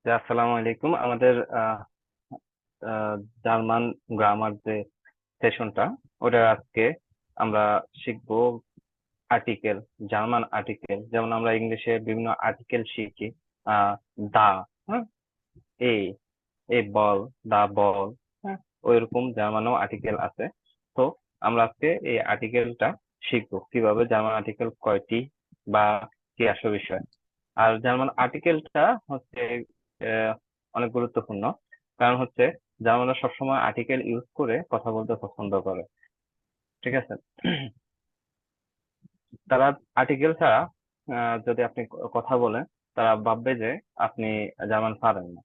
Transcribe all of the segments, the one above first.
আসসালামু আলাইকুম। আমাদের আহ, জার্মান গ্রামার যে সেশনটা, ওটা আজকে আমরা শিখবো আর্টিকেল, জার্মান আর্টিকেল। যেমন আমরা ইংলিশে বিভিন্ন আর্টিকেল শিখি। আহ দা, হ্যাঁ, এ এ বল, দা বল, হ্যাঁ, ওইরকম জার্মানও আর্টিকেল আছে। তো আমরা আজকে এই আর্টিকেলটা শিখবো, কিভাবে জার্মান আর্টিকেল কয়টি বা কি আসল বিষয়। আর জার্মান আর্টিকেলটা হচ্ছে আহ, অনেক গুরুত্বপূর্ণ। কারণ হচ্ছে জার্মানরা সবসময় আর্টিকেল ইউজ করে কথা বলতে পছন্দ করে। ঠিক আছে? তারা আর্টিকেল ছাড়া যদি আপনি কথা বলেন, তারা ভাববে যে আপনি জার্মান পারেন না।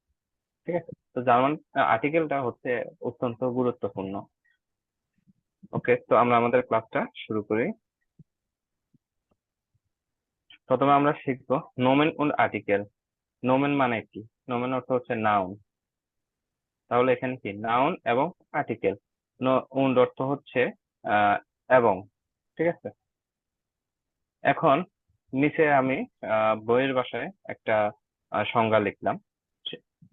ঠিক আছে? তো জার্মান আর্টিকেলটা হচ্ছে অত্যন্ত গুরুত্বপূর্ণ। ওকে, তো আমরা আমাদের ক্লাসটা শুরু করি। প্রথমে আমরা শিখবো নোমেন und আর্টিকেল। নোমেন মানে কি? নোমেন অর্থ হচ্ছে নাউন। তাহলে এখানে কি নাউন এবং আর্টিকেল। und অর্থ হচ্ছে আহ এবং। ঠিক আছে? এখন নিচে আমি বইয়ের ভাষায় একটা সংজ্ঞা লিখলাম।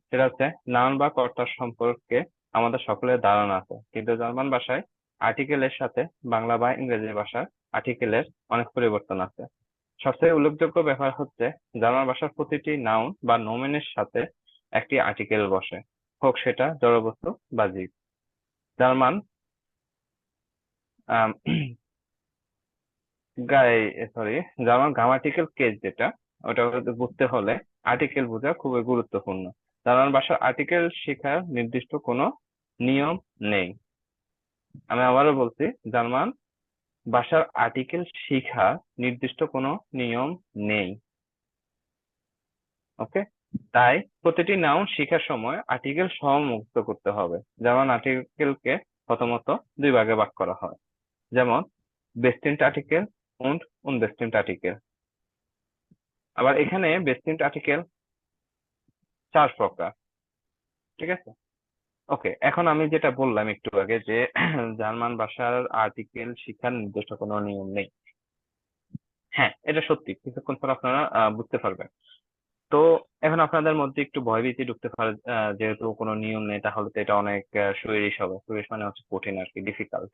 সেটা হচ্ছে নাউন বা কর্তার সম্পর্কে আমাদের সকলের ধারণা আছে, কিন্তু জার্মান ভাষায় আর্টিকেলের সাথে বাংলা বা ইংরেজি ভাষার আর্টিকেলের অনেক পরিবর্তন আছে। সবচেয়ে উল্লেখযোগ্য ব্যাপার হচ্ছে জার্মান ভাষার প্রতিটি নাউন বা নোমেনের সাথে একটি আর্টিকেল বসে, হোক সেটা জড়বস্তু বা জীব। জার্মান গাই সরি জার্মান গ্রামাটিক্যাল কেস যেটা, ওটা বুঝতে হলে আর্টিকেল বোঝা খুবই গুরুত্বপূর্ণ। জার্মান ভাষার আর্টিকেল শেখার নির্দিষ্ট কোনো নিয়ম নেই। আমি আবারও বলছি, জার্মান ভাষার আর্টিকেল শেখার নির্দিষ্ট কোনো নিয়ম নেই। ওকে, তাই প্রতিটি নাউন শেখার সময় আর্টিকেল সহ মুক্ত করতে হবে। যেমন আর্টিকেলকে প্রথমত দুই ভাগে ভাগ করা হয়। যেমন বেস্টিমড আর্টিকেল und unbestimmt আর্টিকেল। আবার এখানে বেস্টিমড আর্টিকেল 4 প্রকার। ঠিক আছে? ওকে, এখন আমি যেটা বললাম একটু আগে যে জার্মান ভাষার আর্টিকেল শিখার নির্দিষ্ট কোনো নিয়ম নেই। হ্যাঁ, এটা সত্যি, কিছুক্ষণ পর আপনারা বুঝতে পারবেন। তো এখন আপনাদের মধ্যে একটু ভয়ভীতি ঢুকতে পারে, যেহেতু কোনো নিয়ম নেই তাহলে তো এটা অনেক সুইরিশ হবে। সুইরিশ মানে হচ্ছে কঠিন আর কি, ডিফিকাল্ট,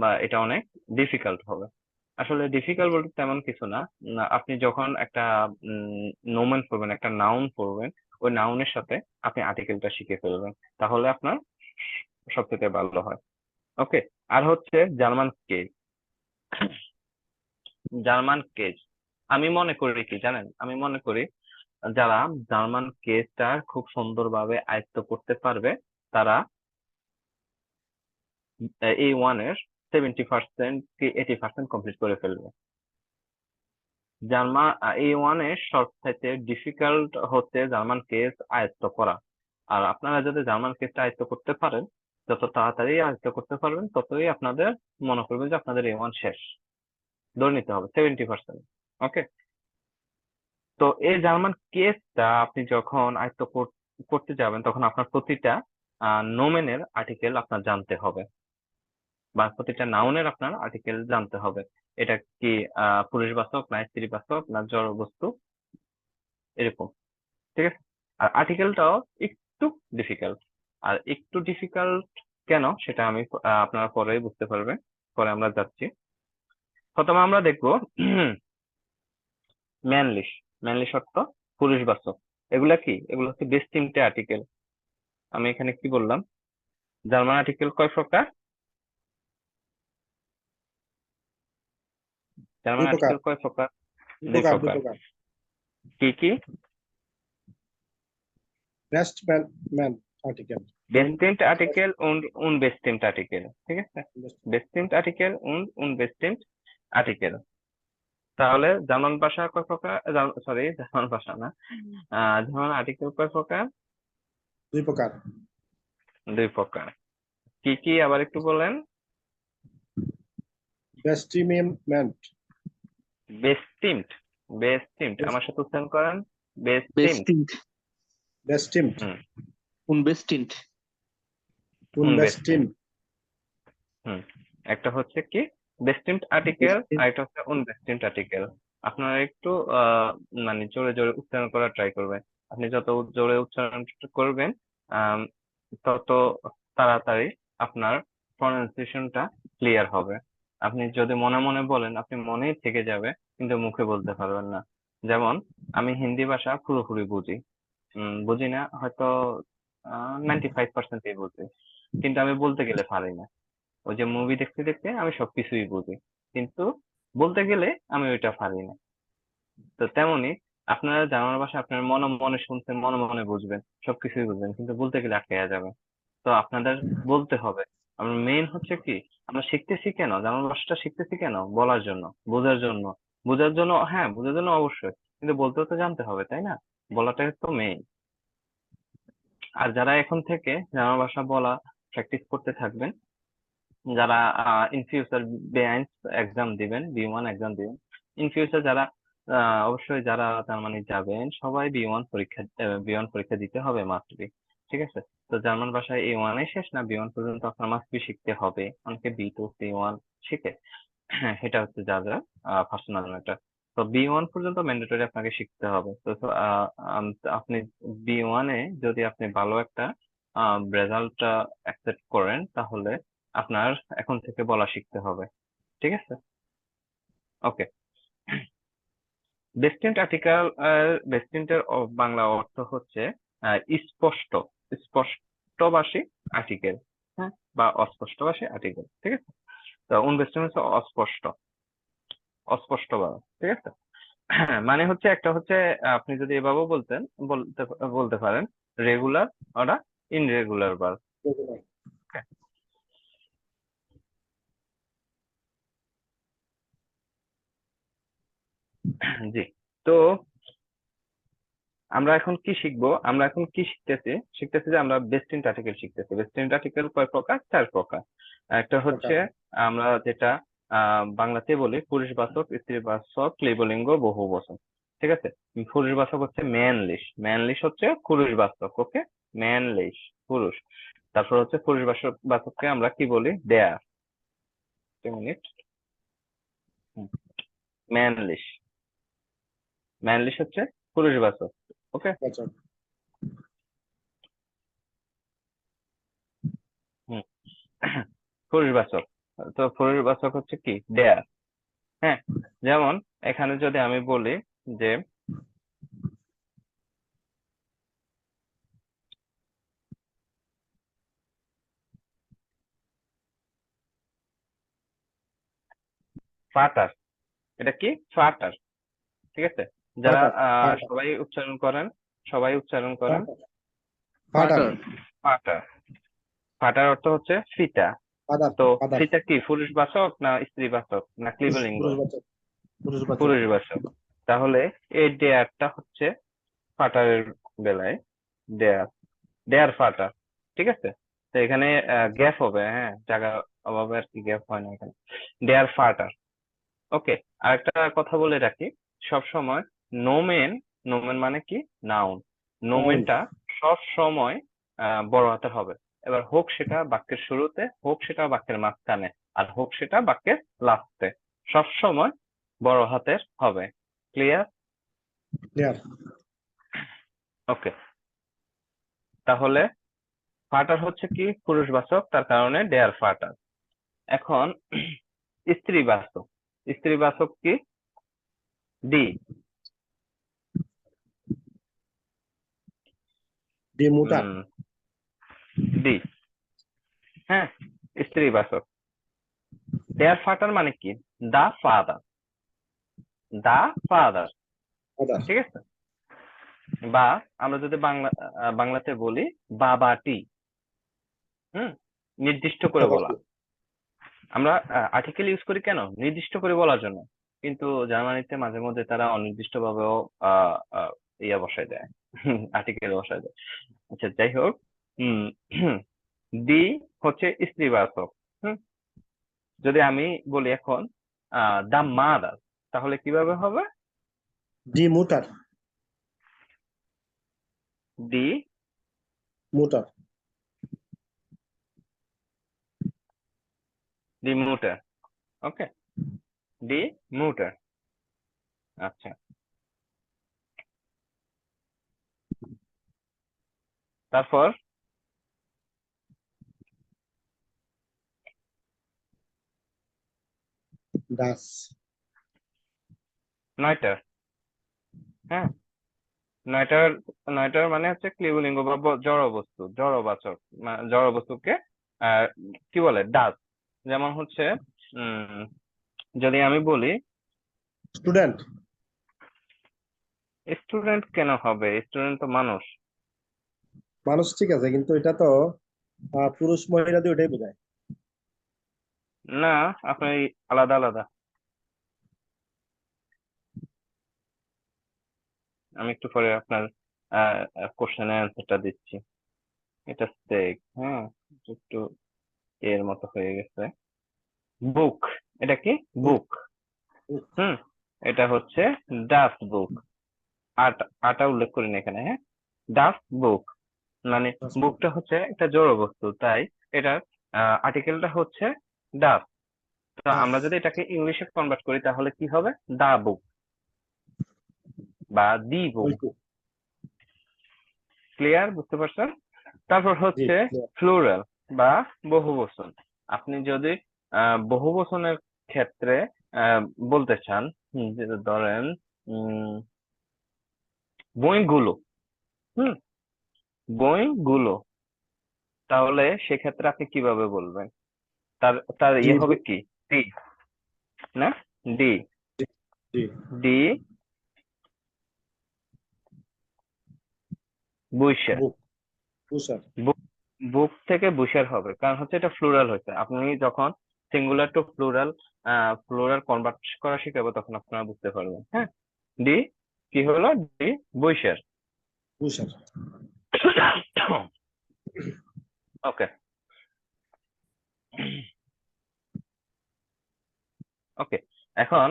বা এটা অনেক ডিফিকাল্ট হবে। আসলে ডিফিকাল্ট বলতে তেমন কিছু না। আপনি যখন একটা নোমেন পড়বেন, একটা নাউন পড়বেন, ওই নাউনের সাথে আপনি আর্টিকেলটা শিখে ফেলবেন, তাহলে আপনার সবথেকে ভালো হয়। ওকে, আর হচ্ছে জার্মান কেস। জার্মান কেস আমি মনে করি কি জানেন, আমি মনে করি যারা জার্মান কেসটা খুব সুন্দরভাবে আয়ত্ত করতে পারবে, তারা A1 এর 70% কি 80% কমপ্লিট করে ফেলবে। জার্মান A1 এর সবচাইতে ডিফিকাল্ট হচ্ছে জার্মান কেস আয়ত্ত করা। আর আপনারা যদি জার্মান কেসটা আয়ত্ত করতে পারেন, যত তাড়াতাড়ি আয়ত্ত করতে পারবেন, ততই আপনাদের মনে করবেন যে আপনাদের A1 শেষ। ধরে নিতে হবে 70%। ওকে, তো এই জার্মান কেসটা আপনি যখন আয়ত্ত করতে যাবেন, তখন আপনার প্রতিটা নোমেনের আর্টিকেল আপনার জানতে হবে, বা প্রতিটা নাউনের আপনার আর্টিকেল জানতে হবে। এটা কি পুরুষবাচক না স্ত্রীবাচক না জড়বস্তু, এরকম। ঠিক আছে? আর আর্টিকেলটাও একটু ডিফিকাল্ট। আর একটু ডিফিকাল্ট কেন, সেটা আমি আপনারা পরেই বুঝতে পারবেন। পরে আমরা যাচ্ছি। প্রথমে আমরা দেখবো ম্যানলিশ। ম্যানলিশ অর্থ পুরুষবাচক। এগুলা কি? এগুলো হচ্ছে বেশ 3টে আর্টিকেল। আমি এখানে কি বললাম? জার্মান আর্টিকেল কয় প্রকার? জার্মান দুই প্রকার আর্টিকেল কয় প্রকার? দুই দুই প্রকার দুই প্রকার। প্রকার কি কি? বেস্ট ম্যান ম্যান আর্টিকেল এবং bestimmt Artikel und unbestimmt Artikel, ঠিক আছে? bestimmt Artikel und unbestimmt Artikel। তাহলে জার্মান ভাষা কয় প্রকার? সরি, জার্মান ভাষা না, জার্মান আর্টিকেল কয় প্রকার? দুই প্রকার 2 প্রকার। কি কি আবার একটু বলেন? বেস্টিমেন্ট bestimmt, bestimmt আমার সাথে উচ্চারণ করেন। bestimmt। Bestimmt, বেস্টিমড হুম, unbestimmt, unbestimmt। উনবেস্টিম হুম, একটা হচ্ছে কি bestimmt আর্টিকেল, আর bestimmt, একটা হচ্ছে unbestimmt আর্টিকেল। আপনারা একটু মানে জোরে জোরে উচ্চারণ করার ট্রাই করবেন। আপনি যত জোরে উচ্চারণ করবেন তত তাড়াতাড়ি আপনার প্রনাউন্সিয়েশনটা ক্লিয়ার হবে। আপনি যদি মনে মনে বলেন, আপনি মনেই থেকে যাবে, কিন্তু মুখে বলতে পারবেন না। যেমন আমি হিন্দি ভাষা পুরোপুরি বুঝি, বুঝি না হয়তো 95%ই বুঝি, কিন্তু আমি বলতে গেলে পারি না। ওই যে মুভি দেখতে দেখতে আমি সবকিছুই বুঝি, কিন্তু বলতে গেলে আমি ওইটা পারি না। তো তেমনি আপনারা জার্মান ভাষা আপনার মনে মনে শুনছেন, মনে মনে বুঝবেন, সবকিছুই বুঝবেন, কিন্তু বলতে গেলে আটকে যাবে। তো আপনাদের বলতে হবে। আমরা মেইন হচ্ছে কি, আমরা শিখতেছি কেন, জার্মান ভাষাটা শিখতেছি কেন? বলার জন্য, বোঝার জন্য। বোঝার জন্য, হ্যাঁ বোঝার জন্য অবশ্যই, কিন্তু বলতেও তো জানতে হবে, তাই না? বলাটাই তো মেইন। আর যারা এখন থেকে জার্মান ভাষা বলা প্র্যাকটিস করতে থাকবেন, যারা ইন ফিউচার বেআইনস এক্সাম দিবেন, বি1 এক্সাম দিবেন, ইন ফিউচার যারা অবশ্যই যারা জার্মানি যাবেন সবাই বি1 পরীক্ষা দিতে হবে, মাস্ট বি। ঠিক আছে? তো জার্মান ভাষায় A1 শেষ না, বি1 পর্যন্ত আপনার মাস্ট বি শিখতে হবে। অনেকে বি2 সি1 শিখে, হ্যাঁ এটা হচ্ছে যা যা পার্সোনাল ম্যাটার। তো বি1 পর্যন্ত ম্যান্ডেটরি আপনাকে শিখতে হবে। তো আপনি বি1 যদি আপনি ভালো একটা রেজাল্ট অ্যাকসেপ্ট করেন, তাহলে আপনার এখন থেকে বলা শিখতে হবে। ঠিক আছে? ওকে। বেস্টিন্ট আর্টিকেল, বেস্টিন্টের বাংলা অর্থ হচ্ছে স্পষ্ট, স্পষ্টভাষী আর্টিকেল, হ্যাঁ, বা অস্পষ্টভাষী আর্টিকেল। ঠিক আছে? তো উনবেস্টিন হচ্ছে অস্পষ্ট, অস্পষ্ট বলা। ঠিক আছে? মানে হচ্ছে একটা হচ্ছে, আপনি যদি এভাবেও বলতে বলতে পারেন, রেগুলার ওরা ইনরেগুলার ভার্ব। regular, জি। তো আমরা এখন কি শিখবো? আমরা এখন কি শিখতেছি যে আমরা বেস্টিন্ট আর্টিকেল শিখতেছি। বেস্টিন্ট আর্টিকেল কয় প্রকার? 4 প্রকার। একটা হচ্ছে আমরা যেটা বাংলাতে বলি পুরুষবাচক, স্ত্রীবাচক, ক্লিবলিঙ্গ, বহুবচন। ঠিক আছে? পুরুষবাচক হচ্ছে ম্যানলিশ, ম্যানলিশ হচ্ছে পুরুষবাচক। ওকে, ম্যানলিশ পুরুষ। তারপর হচ্ছে পুরুষবাচককে আমরা কি বলি? দেয়ার। মিনিট। ম্যানলিশ, ম্যানলিশ হচ্ছে পুরুষবাচক। ওকে, বাচক, হুম। পুরুষবাচক, তো পুরুষবাচক হচ্ছে কি? দেয়ার। হ্যাঁ, যেমন এখানে যদি আমি বলি যে ফাটার, এটা কি? ফাটার। ঠিক আছে? যারা ফাটার, ফাটার, সবাই উচ্চারণ করেন, সবাই উচ্চারণ করেন। ফাটার, ফাটার, ফাটার, ফাটার অর্থ হচ্ছে ফিতা। ফাদার, তো ফাদার, ফিতা কি পুরুষবাচক না স্ত্রীবাচক না ক্লিবলিঙ্গ? পুরুষ বাচক, পুরুষ বাচক, পুরুষবাচক। তাহলে এই ডেয়ারটা হচ্ছে ফাটারের বেলায় ডেয়ার, ডেয়ার ফাটার। ঠিক আছে? তো এখানে গ্যাপ হবে, হ্যাঁ, জায়গা অভাবে আর কি গ্যাপ হয় না এখানে। ডেয়ার ফাটার। ওকে। আরেকটা কথা বলে রাখি, সব সময় নোমেন, নোমেন মানে কি? নাউন। নাউন, নোমেনটা সব সময় বড় হাতের হবে। এবার হোক সেটা বাক্যের শুরুতে, হোক সেটা বাক্যের মাঝখানে, আর হোক সেটা বাক্যের লাস্টে, সব সময় বড় হাতের হবে। ক্লিয়ার? ক্লিয়ার, ওকে। তাহলে ফাটার হচ্ছে কি? পুরুষবাচক, তার কারণে ডেয়ার ফাটার। এখন স্ত্রীবাচক, স্ত্রীবাচক কি? ডি, ডিমুটার, ডি, হ্যাঁ, স্ত্রীবাচক। দেয়ার ফাটার মানে কি? The father, the father. Father, ঠিক আছে? বা আমরা যদি বাংলাতে বলি বাবাটি, হুম, নির্দিষ্ট করে বলা। বাবাটি, আমরা আর্টিকেল ইউজ করি কেন? নির্দিষ্ট করে বলার জন্য। কিন্তু জার্মানিতে মাঝে মধ্যে তারা অনির্দিষ্ট ভাবেও ইয়া বসায় দেয়, আর্টিকেল বসায় দেয়। আচ্ছা, যাই হোক, উম দি হচ্ছে স্ত্রীবাচক। হুম, যদি আমি বলি এখন দা মাদার, তাহলে কিভাবে হবে? ডিমুটার, দি, মুটার, দি মুটার। ওকে, দি মুটার। আচ্ছা, তারপর das, 9টা। হ্যাঁ, 9টার 9টার মানে হচ্ছে ক্লিবলিঙ্গ বা জড় বস্তু, জড়বাচক, জড় বস্তুকে আহ কি বলে, ডাস। যেমন হচ্ছে উম যদি আমি বলি student, স্টুডেন্ট কেন হবে, স্টুডেন্ট তো মানুষ। মানুষ ঠিক আছে, কিন্তু এটা তো পুরুষ মহিলা দুইটাই বোঝায়। না, আপনি আলাদা আলাদা। আমি একটু পরে আপনার কোশ্চেনের অ্যান্সারটা দিচ্ছি। এটা স্টেক, হ্যাঁ, একটু এর মতো হয়ে গেছে। বুক, এটা কি, হুম, বুক। হুম, হুম, এটা হচ্ছে ডাস বুক। আটা উল্লেখ করিনি এখানে, হ্যাঁ। ডাস বুক মানে das Buch, বুকটা হচ্ছে একটা জড় বস্তু, তাই এটার আর্টিকেলটা হচ্ছে ডাস। তো আমরা যদি das, এটাকে ইংলিশে কনভার্ট করি তাহলে কি হবে, দা বুক বা দি বুক। ওই তো, ক্লিয়ার, বুঝতে পারছেন? তারপর জি, হচ্ছে ফ্লুরাল বা বহুবচন। আপনি যদি বহুবচনের ক্ষেত্রে আহ, বলতে চান, যে ধরেন উম বইগুলো, হুম, বইগুলো, তাহলে সেক্ষেত্রে আপনি কিভাবে বলবেন? তার তার জি, ইয়ে হবে কি, ডি, না, ডি, জি, ডি বুইসা। বুক, তুষার, বুক, বুক থেকে বুশের হবে, কারণ হচ্ছে এটা ফ্লুরাল হয়েছে। আপনি যখন singular to plural plural convert করা শিখাবো তখন আপনারা বুঝতে পারবেন, হ্যাঁ। ডি কি হলো, ডি বুশের। তুষার, ওকে, ওকে। এখন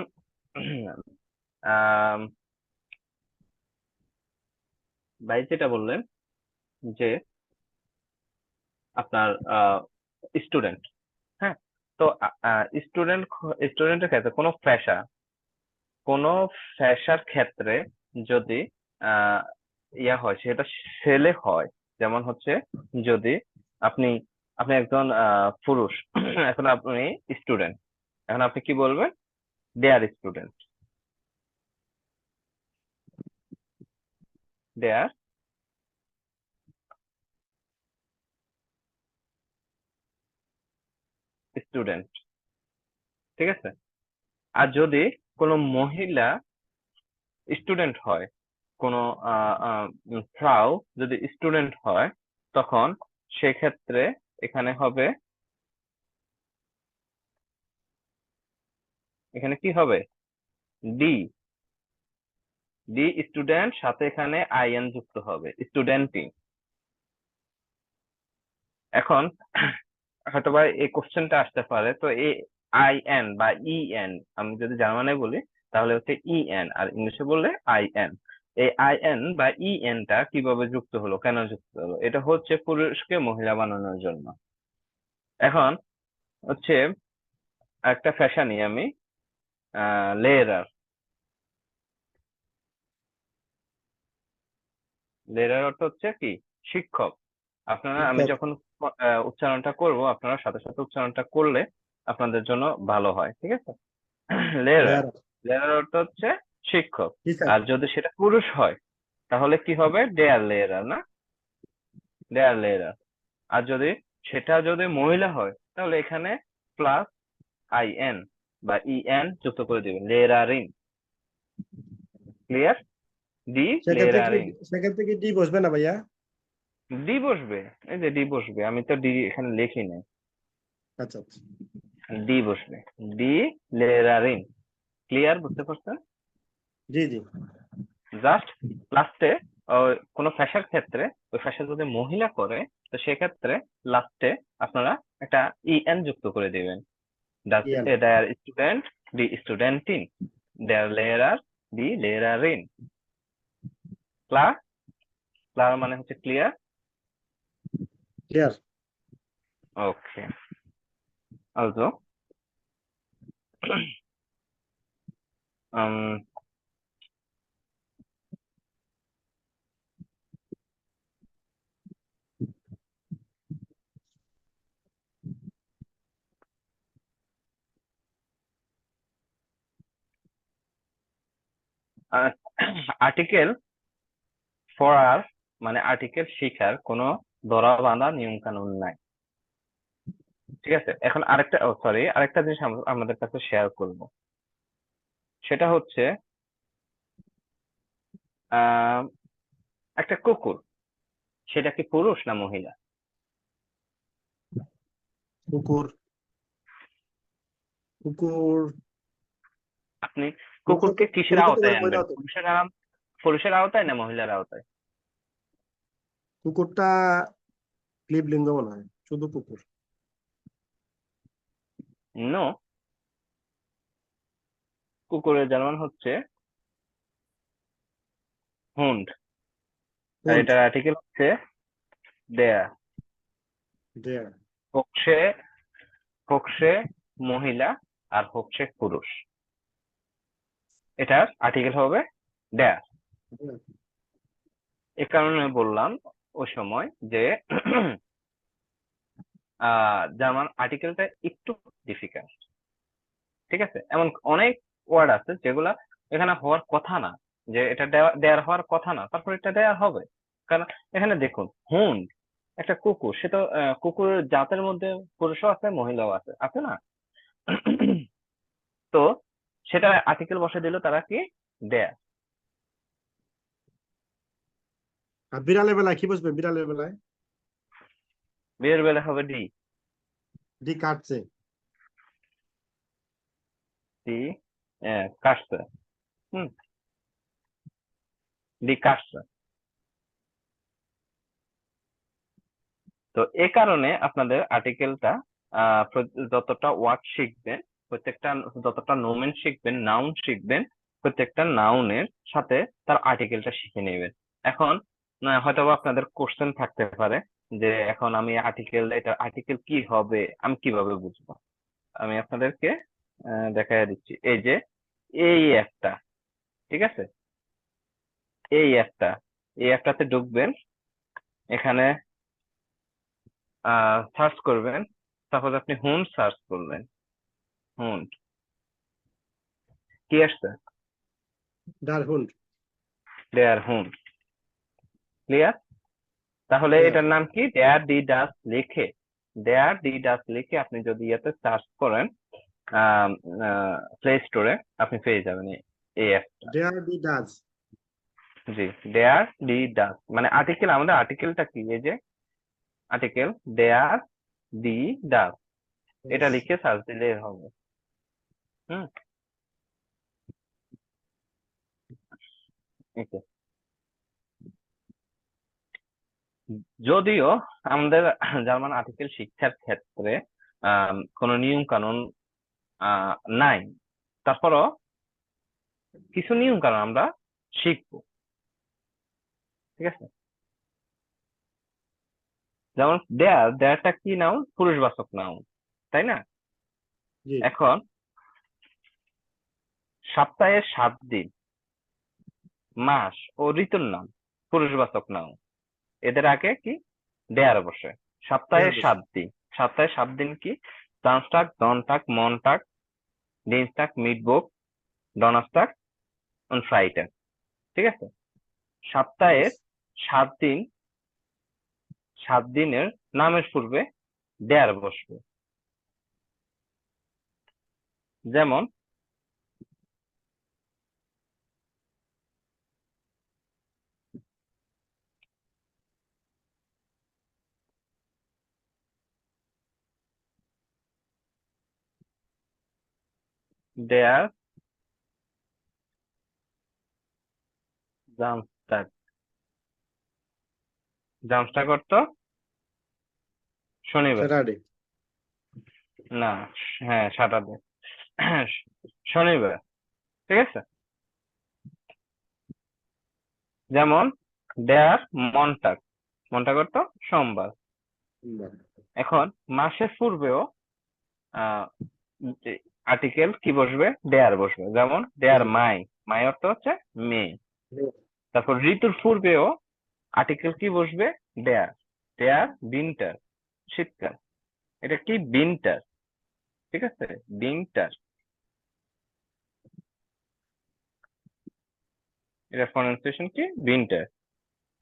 আম, ভাই যেটা বললেন যে আপনার স্টুডেন্ট, হ্যাঁ। তো স্টুডেন্ট, স্টুডেন্টের ক্ষেত্রে কোনো ফ্যাশার ক্ষেত্রে যদি আহ ইয়া হয়, সেটা ছেলে হয়। যেমন হচ্ছে যদি আপনি আপনি একজন পুরুষ, এখন আপনি স্টুডেন্ট, এখন আপনি কি বলবেন, দে আর স্টুডেন্ট, দে আর স্টুডেন্ট, ঠিক আছে। আর যদি কোনো মহিলা স্টুডেন্ট হয়, কোনো ফ্রাউ যদি স্টুডেন্ট হয়, তখন সেক্ষেত্রে এখানে হবে, এখানে কি হবে, ডি, ডি স্টুডেন্ট, সাথে এখানে আইএন যুক্ত হবে, স্টুডেন্টিং। এখন হয়তোবা এই কোশ্চেনটা আসতে পারে, তো এই আইএন বা ইএন, আমি যদি জার্মানে বলি তাহলে হচ্ছে ইএন, আর ইংলিশে বললে আইএন। এই আইএন বা ইএন টা কিভাবে যুক্ত হলো, কেন যুক্ত হলো? এটা হচ্ছে পুরুষকে মহিলা বানানোর জন্য। এখন হচ্ছে একটা ফ্যাশনই আমি, লেয়ারার। লেয়ারার অর্থ হচ্ছে কি, শিক্ষক। আমি শিক্ষক, যখন উচ্চারণটা করব, আপনারা সাথে সাথে উচ্চারণটা করলে আপনাদের জন্য ভালো হয়, ঠিক আছে। লেয়ারার, লেয়ার, লেয়ারার অর্থ হচ্ছে শিক্ষক। টিচার, আর যদি সেটা পুরুষ হয় তাহলে কি হবে, ডেয়ার লেয়ারার, না, ডেয়ার লেয়ারার। আর যদি মহিলা হয় তাহলে এখানে প্লাস আইএন বা ইএন যুক্ত করে দিবেন, লেয়ারিং। ক্লিয়ার, ডি সেক্ষেত্রে কি, লেয়ারিং। সেক্ষেত্রে কি ডি বসবে না ভাইয়া? ডি বসবে, এই যে ডি বসবে, আমি তো ডি এখানে লিখি নাই। আচ্ছা, আচ্ছা, ডি বসবে, ডি লেয়ারিং। ক্লিয়ার, বুঝতে পারছেন? জি, জি, জাস্ট লাস্টে কোনো ফ্যাশার ক্ষেত্রে, ওই ফ্যাশা যদি মহিলা করে, তো সেক্ষেত্রে লাস্টে আপনারা একটা ইএন যুক্ত করে দিবেন। ইয়ান, দেয়ার স্টুডেন্ট, দি স্টুডেন্টিন, দেয়ার লেয়ারার, দি লেয়ারারিন। ক্লার, ক্লার মানে হচ্ছে ক্লিয়ার। ক্লিয়ার, ওকে, also um, আর্টিকেল পড়ার মানে আর্টিকেল শিখার কোনো ধরা বাঁধা নিয়ম কানুন নাই। ঠিক আছে, এখন আরেকটা জিনিস আমাদের কাছে শেয়ার করব। সেটা হচ্ছে আহ একটা কুকুর, সেটা কি পুরুষ না মহিলা? কুকুর। কুকুর। আপনি পুরুষ কুকুরকে কিসের পুরুষ হতে পারে, আওতায় মহিলা আনবেন? হতে পারে। পুরুষের আওতায় না মহিলার আওতায়? কুকুরটা ক্লিবলিঙ্গ মনে হয়, শুধু কুকুর। নো, কুকুরের জার্মান হচ্ছে হুন্ড, আর হুন্ড। এটার আর্টিকেল হচ্ছে দেয়া। দেয়ার। হোক সে হোক সে মহিলা আর হোক সে পুরুষ, এটার আর্টিকেল হবে দেয়া। এ কারণে বললাম ওই সময় যে জার্মান আর্টিকেলটা একটু ডিফিকাল্ট। ঠিক আছে, এমন অনেক ওয়ার্ড আছে যেগুলা এখানে হওয়ার কথা না, যে এটা দেয়ার হওয়ার কথা না, তারপর এটা দেয়ার হবে। কারণ এখানে দেখুন, হুন্ড একটা কুকুর, সে তো কুকুরের জাতের মধ্যে পুরুষও আছে মহিলাও আছে, আছে না? তো সেটা আর্টিকেল বসে দিল তারা কি, দেয়ার। আর বিড়ালের বেলায় কি বুঝবে? বিড়ালের বেলায় বিয়ের বেলা হবে ডি। ডি কাটছে। ডি কাটছে। হুম, ডি কাটছে। তো এ কারণে আপনাদের আর্টিকেলটা যতটা ওয়ার্ড শিখবেন, প্রত্যেকটা যতটা নোমেন শিখবেন, নাউন শিখবেন, প্রত্যেকটা নাউনের সাথে তার আর্টিকেলটা শিখে নেবেন। এখন হয়তোবা আপনাদের কোশ্চেন থাকতে পারে যে এখন আমি এটা আর্টিকেল কি হবে, আমি কিভাবে বুঝবো? আমি আপনাদেরকে দেখাইয়া দিচ্ছি। এই যে এই একটা, ঠিক আছে, এই একটা, এই একটাতে ঢুকবেন, এখানে সার্চ করবেন। সাপোজ আপনি হুন্ড সার্চ করলেন, হুন্ড কি আসছে? ডার হুন্ড। দেয়ার হুন্ড। ক্লিয়ার? তাহলে দেয়ার। এটার নাম কি? দেয়ার ডি ডাস লিখে, দেয়ার ডি ডাস লিখে আপনি যদি ইয়াতে সার্চ করেন প্লে স্টোরে, আপনি পেয়ে যাবেন এই অ্যাপটা। দেয়ার ডি ডাজ। জি, দেয়ার ডি ডাস মানে আর্টিকেল, আমাদের আর্টিকেলটা কি, এই যে আর্টিকেল দেয়ার ডি ডাস, এটা লিখে সার্চ দিলে হবে। হুম, ওকে। যদিও আমাদের জার্মান আর্টিকেল শিক্ষার ক্ষেত্রে কোনো নিয়ম কানুন আহ নাই, তারপরও কিছু নিয়ম কানুন আমরা শিখবো। ঠিক আছে, যেমন দেয়ারটা কি নাউন? পুরুষবাচক নাউন, তাই না? জি। এখন সপ্তাহে 7 দিন, মাস ও ঋতুর নাম পুরুষবাচক নাউন, এদের আগে কি দেয়ার বসে। সপ্তাহে দেয়ার বসে। 7 দিন, সপ্তাহে 7 দিন কি? Samstag, Sonntag, Montag, Dienstag, Mittwoch, Donnerstag und Freitag। ঠিক আছে, সপ্তাহের Yes. 7 দিন, 7 দিনের নামের পূর্বে দেয়ার বসবে। যেমন দেয়ার জামস্টাগ, জামস্টাগ অর্থ শনিবার। স্যাটারডে। না, হ্যাঁ স্যাটারডে, শনিবার। ঠিক আছে, যেমন দেয়ার মনটাগ, মনটাগ অর্থ সোমবার। এখন মাসের পূর্বেও আহ আর্টিকেল কি বসবে? দেয়ার বসবে। যেমন দেয়ার মাই, মাই অর্থ হচ্ছে মে। তারপর ঋতুর পূর্বেও আর্টিকেল কি বসবে? দেয়ার, দেয়ার বিন্টার, শীতকাল। এটা কি? বিন্টার। ঠিক আছে, বিন্টার। এটার প্রনাউন্সিয়েশন কি? উইন্টার।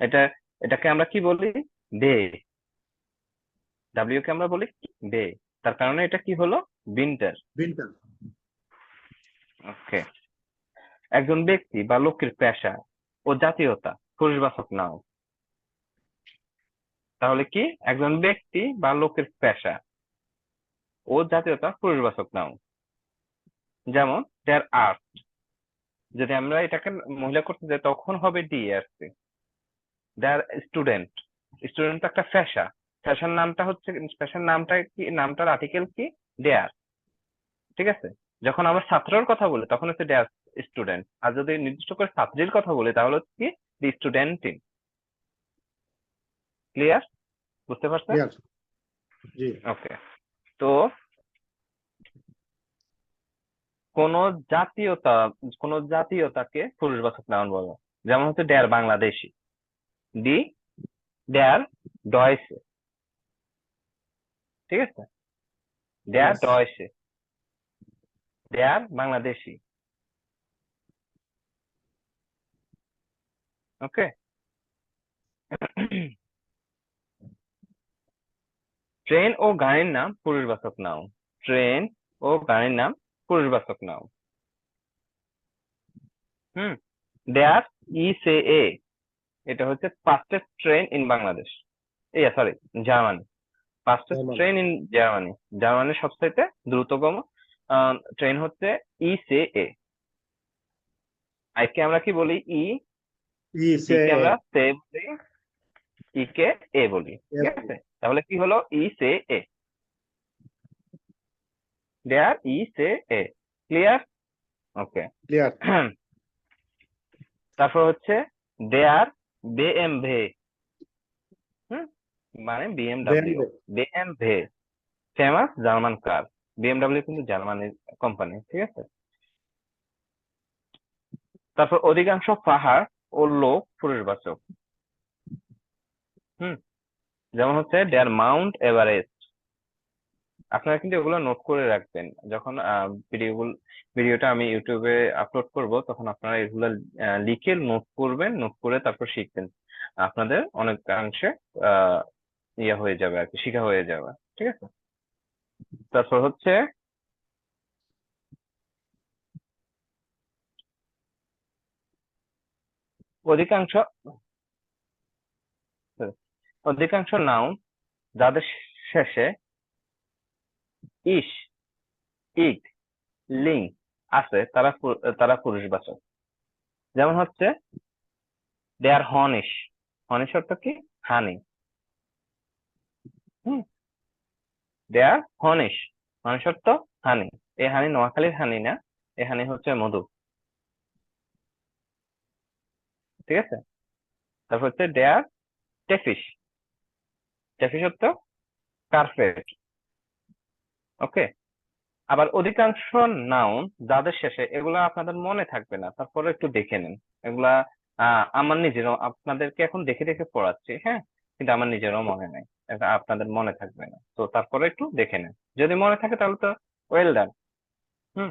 এটা এটাকে আমরা কি বলি? বে। ডাব্লিউ কে আমরা বলি কি? বে। তার কারণে এটা কি হলো? উইন্টার। উইন্টার। ওকে। একজন ব্যক্তি বা লোকের পেশা ও জাতীয়তা পুরুষবাচক নাউন। তাহলে কি? একজন ব্যক্তি বা লোকের পেশা ও জাতীয়তা পুরুষবাচক নাউন। যেমন দেয়ার আর্ট, যদি আমরা এটাকে মহিলা করতে যাই তখন হবে ডি আসছে। দেয়ার স্টুডেন্ট, স্টুডেন্ট একটা পেশা, পেশার নামটা হচ্ছে, পেশার নামটা কি, নামটার আর্টিকেল কি? দেয়ার। ঠিক আছে? যখন আমরা ছাত্রর কথা বলি তখন হচ্ছে দেয়ার স্টুডেন্ট, আর যদি নির্দিষ্ট করে ছাত্রীর কথা বলি তাহলে হচ্ছে কি? দি স্টুডেন্টিন। ক্লিয়ার? বুঝতে পারছেন? ক্লিয়ার। জি। ওকে। তো কোন জাতীয়তা, কোন জাতীয়তাকে পুরুষবাচক নাউন বলে? যেমন হচ্ছে দেয়ার বাংলাদেশি, দি দেয়ার ডয়েসে। ঠিক আছে? দেয়ার ইয়েস। ডয়েসে, দেয়ার বাংলাদেশি। ওকে। ট্রেন ও গাড়ির নাম পুরুষবাচক নাউন। ট্রেন ও গাড়ির নাম পুরুষবাচক নাউন। হুম। দেয়ার ইস এ, এটা হচ্ছে ফাস্টেস্ট ট্রেন ইন বাংলাদেশ, এই sorry, Germany. Fastest German. Train in Germany, জার্মানির সবচাইতে দ্রুততম ট্রেন হচ্ছে ইসে এ। আই কে আমরা কি বলি? ই। সি ইসে কে এ। আমরা সে বলি, ই কে এ বলি। ঠিক আছে? তাহলে কি হলো? ই সে এ, দেয়ার ই সে এ। ক্লিয়ার? ওকে। ক্লিয়ার। তারপর হচ্ছে দেয়ার বিএমভে। হুম, মানে বিএমডব্লিউ। বেনবে। বিএমভে ফেমাস জার্মান কার। বিএমডব্লিউ কিন্তু জার্মানির কোম্পানি। ঠিক আছে? তারপর অধিকাংশ পাহাড় ও লোক পুরুষবাচক। হুম। যেমন হচ্ছে দেয়ার মাউন্ট এভারেস্ট। আপনারা কিন্তু এগুলো নোট করে রাখবেন, যখন ভিডিওটা আমি ইউটিউবে আপলোড করব তখন আপনারা এগুলো লিখে নোট করবেন, নোট করে তারপর শিখবেন। আপনাদের অনেকাংশে আহ ইয়ে হয়ে যাবে আর কি, শিখা হয়ে যাবে। ঠিক আছে? তারপর হচ্ছে অধিকাংশ অধিকাংশ নাউন যাদের শেষে ইস, ইগ, লিং আছে তারা পুরুষবাচক। যেমন হচ্ছে দেয়ার হনিশ। হনিশ অর্থ কি? হানি। হুম। দেয়ার হনিশ, হনিশ অর্থ হানি। এই হানি নোয়াখালীর হানি না, এই হানি হচ্ছে মধু। ঠিক আছে? তারপর হচ্ছে দেয়ার টেফিশ। টেফিশ অর্থ কার্পেট। ওকে। আবার অধিকাংশ নাউন যাদের শেষে, এগুলা আপনাদের মনে থাকবে না, তারপরে একটু দেখে নেন এগুলা। আমার নিজেরও আপনাদেরকে এখন দেখে দেখে পড়াচ্ছি, হ্যাঁ, কিন্তু আমার নিজেরও মনে নাই, এটা আপনাদের মনে থাকবে না, তো তারপরে একটু দেখে নেন। যদি মনে থাকে তাহলে তো ওয়েল ডান। হুম।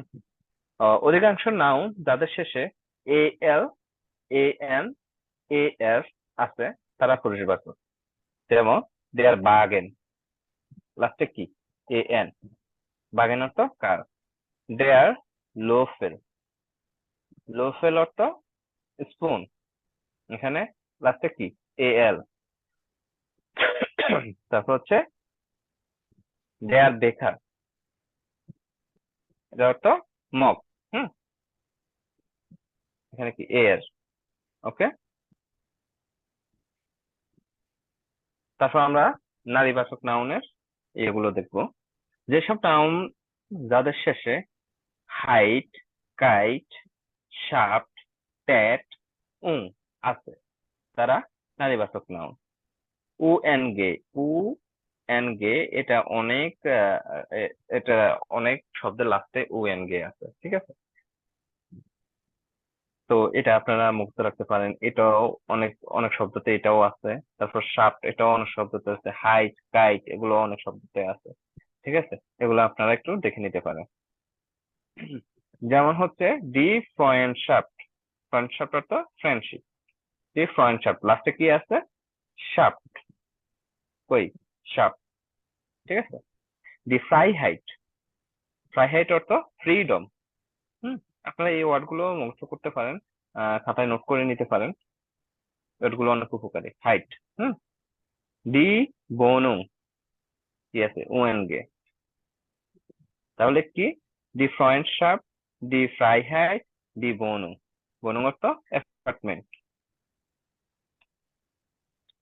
অধিকাংশ নাউন যাদের শেষে এ এল, এ এন, এ এস আছে তারা পুরুষবাচক। যেমন দেয়ার বাগেন, লাস্টে কি? A N. বাগেন অর্থ কার। দেয়ার লোফেল, লোফেল অর্থ স্পুন। এখানে লাস্টে কি? এ এল। তারপর হচ্ছে দেয়ার বেকার, এটা অর্থ মগ। হুম। এখানে কি? এর। ওকে। তারপর আমরা নারীবাচক নাউনের এগুলো দেখবো। যেসব নাউন যাদের শেষে হাইট, কাইট, শাফট, ট্যাট, উং আছে তারা নারীবাচক নাউন। উ এন গে, উ এন গে, এটা অনেক এটা অনেক শব্দের লাস্টে উ এন গে আছে। ঠিক আছে? তো এটা আপনারা মুক্ত রাখতে পারেন, এটাও অনেক অনেক শব্দতে এটাও আছে। তারপর শাফট, এটাও অনেক শব্দতে আছে। হাইট, কাইট, এগুলো অনেক শব্দতে আছে। ঠিক আছে? এগুলো আপনারা একটু দেখে নিতে পারেন। যেমন হচ্ছে ডি ফ্রয়েন্ট শাফট, ফ্রেন্ডশিপ অর্থ ফ্রেন্ডশিপ। দি ফ্রেন্ডশিপ লাস্টে কি আছে? শাফট। কই? শাফট। ঠিক আছে। দি ফ্রাইহাইট। ফ্রাইহাইট অর্থ ফ্রিডম। হুম, আপনারা এই ওয়ার্ড গুলো মুখস্থ করতে পারেন, খাতায় নোট করে নিতে পারেন। ওয়ার্ডগুলো অনেক উপকারী। হাইট। হুম। ডি বনু কি আছে? ওয়েনগে। তাহলে কি? দি ফ্রেন্ডশিপ, দি ফ্রাইহাইট, দি বনু। বনু অর্থ অ্যাপার্টমেন্ট।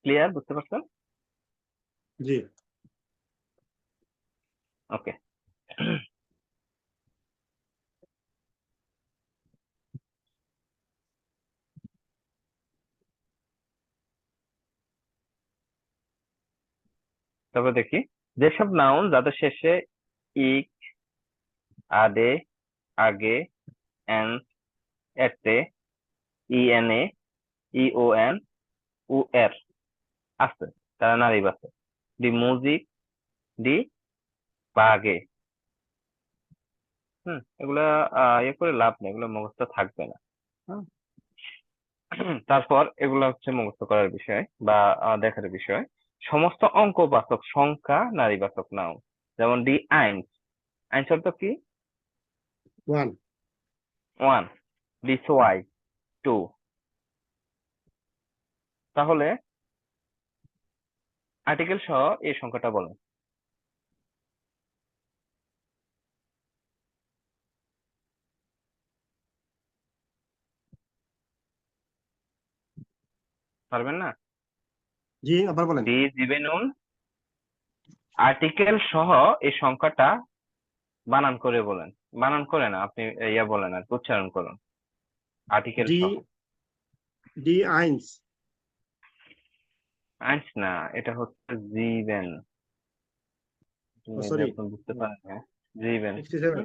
ক্লিয়ার? বুঝতে পারছেন? জি। ওকে। তারপর দেখি, যেসব নাউন যাদের শেষে ইক, আদে, আগে, এন, এতে, ইএনএ, ইওএন, উ এর আছে, তারা নারীবাচক। দি মিউজিক, দি বাগে। এগুলা ইয়ে করে লাভ নেই, এগুলো মুখস্থ থাকবে না। হুম। তারপর এগুলা হচ্ছে মুখস্থ করার বিষয় বা দেখার বিষয়। সমস্ত অঙ্কবাচক সংখ্যা নারীবাচক নাউন, যেমন ডি আইনস। আইনস অর্থ কি? 1 ওয়ান। ডি সোয়াই, 2। তাহলে আর্টিকেল সহ এই সংখ্যাটা বলেন। পারবেন না? জি, আবার বলেন। ডি জিবেনুন। আর্টিকেল সহ এই সংখ্যাটা বানান করে বলেন। বানান করে না, আপনি ইয়া বলেন আর উচ্চারণ করুন। আর্টিকেল ডি সহ। ডি আইনস। আইনস না, এটা হচ্ছে জিবেন। ও মেবি সরি, আপনি বুঝতে পারেন, হ্যাঁ। জিবেন। 67।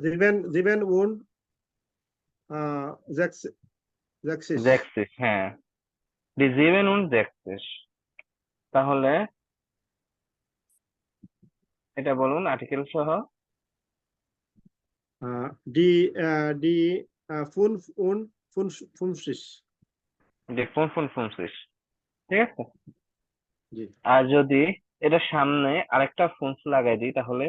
জিবেন জিবেন উন জ্যাক্স জ্যাক্সিস। জেক্সিস, হ্যাঁ। ডি জিবেন উন জেক্সিস। তাহলে এটা বলুন আর্টিকেল সহ। ডি ডি ফুন উন ফুন ফুনসিস। ডি ফোন ফোন ফোন সুইচ। ঠিক আছে। জি। আর যদি এটা সামনে আরেকটা ফোনস লাগাই দিই তাহলে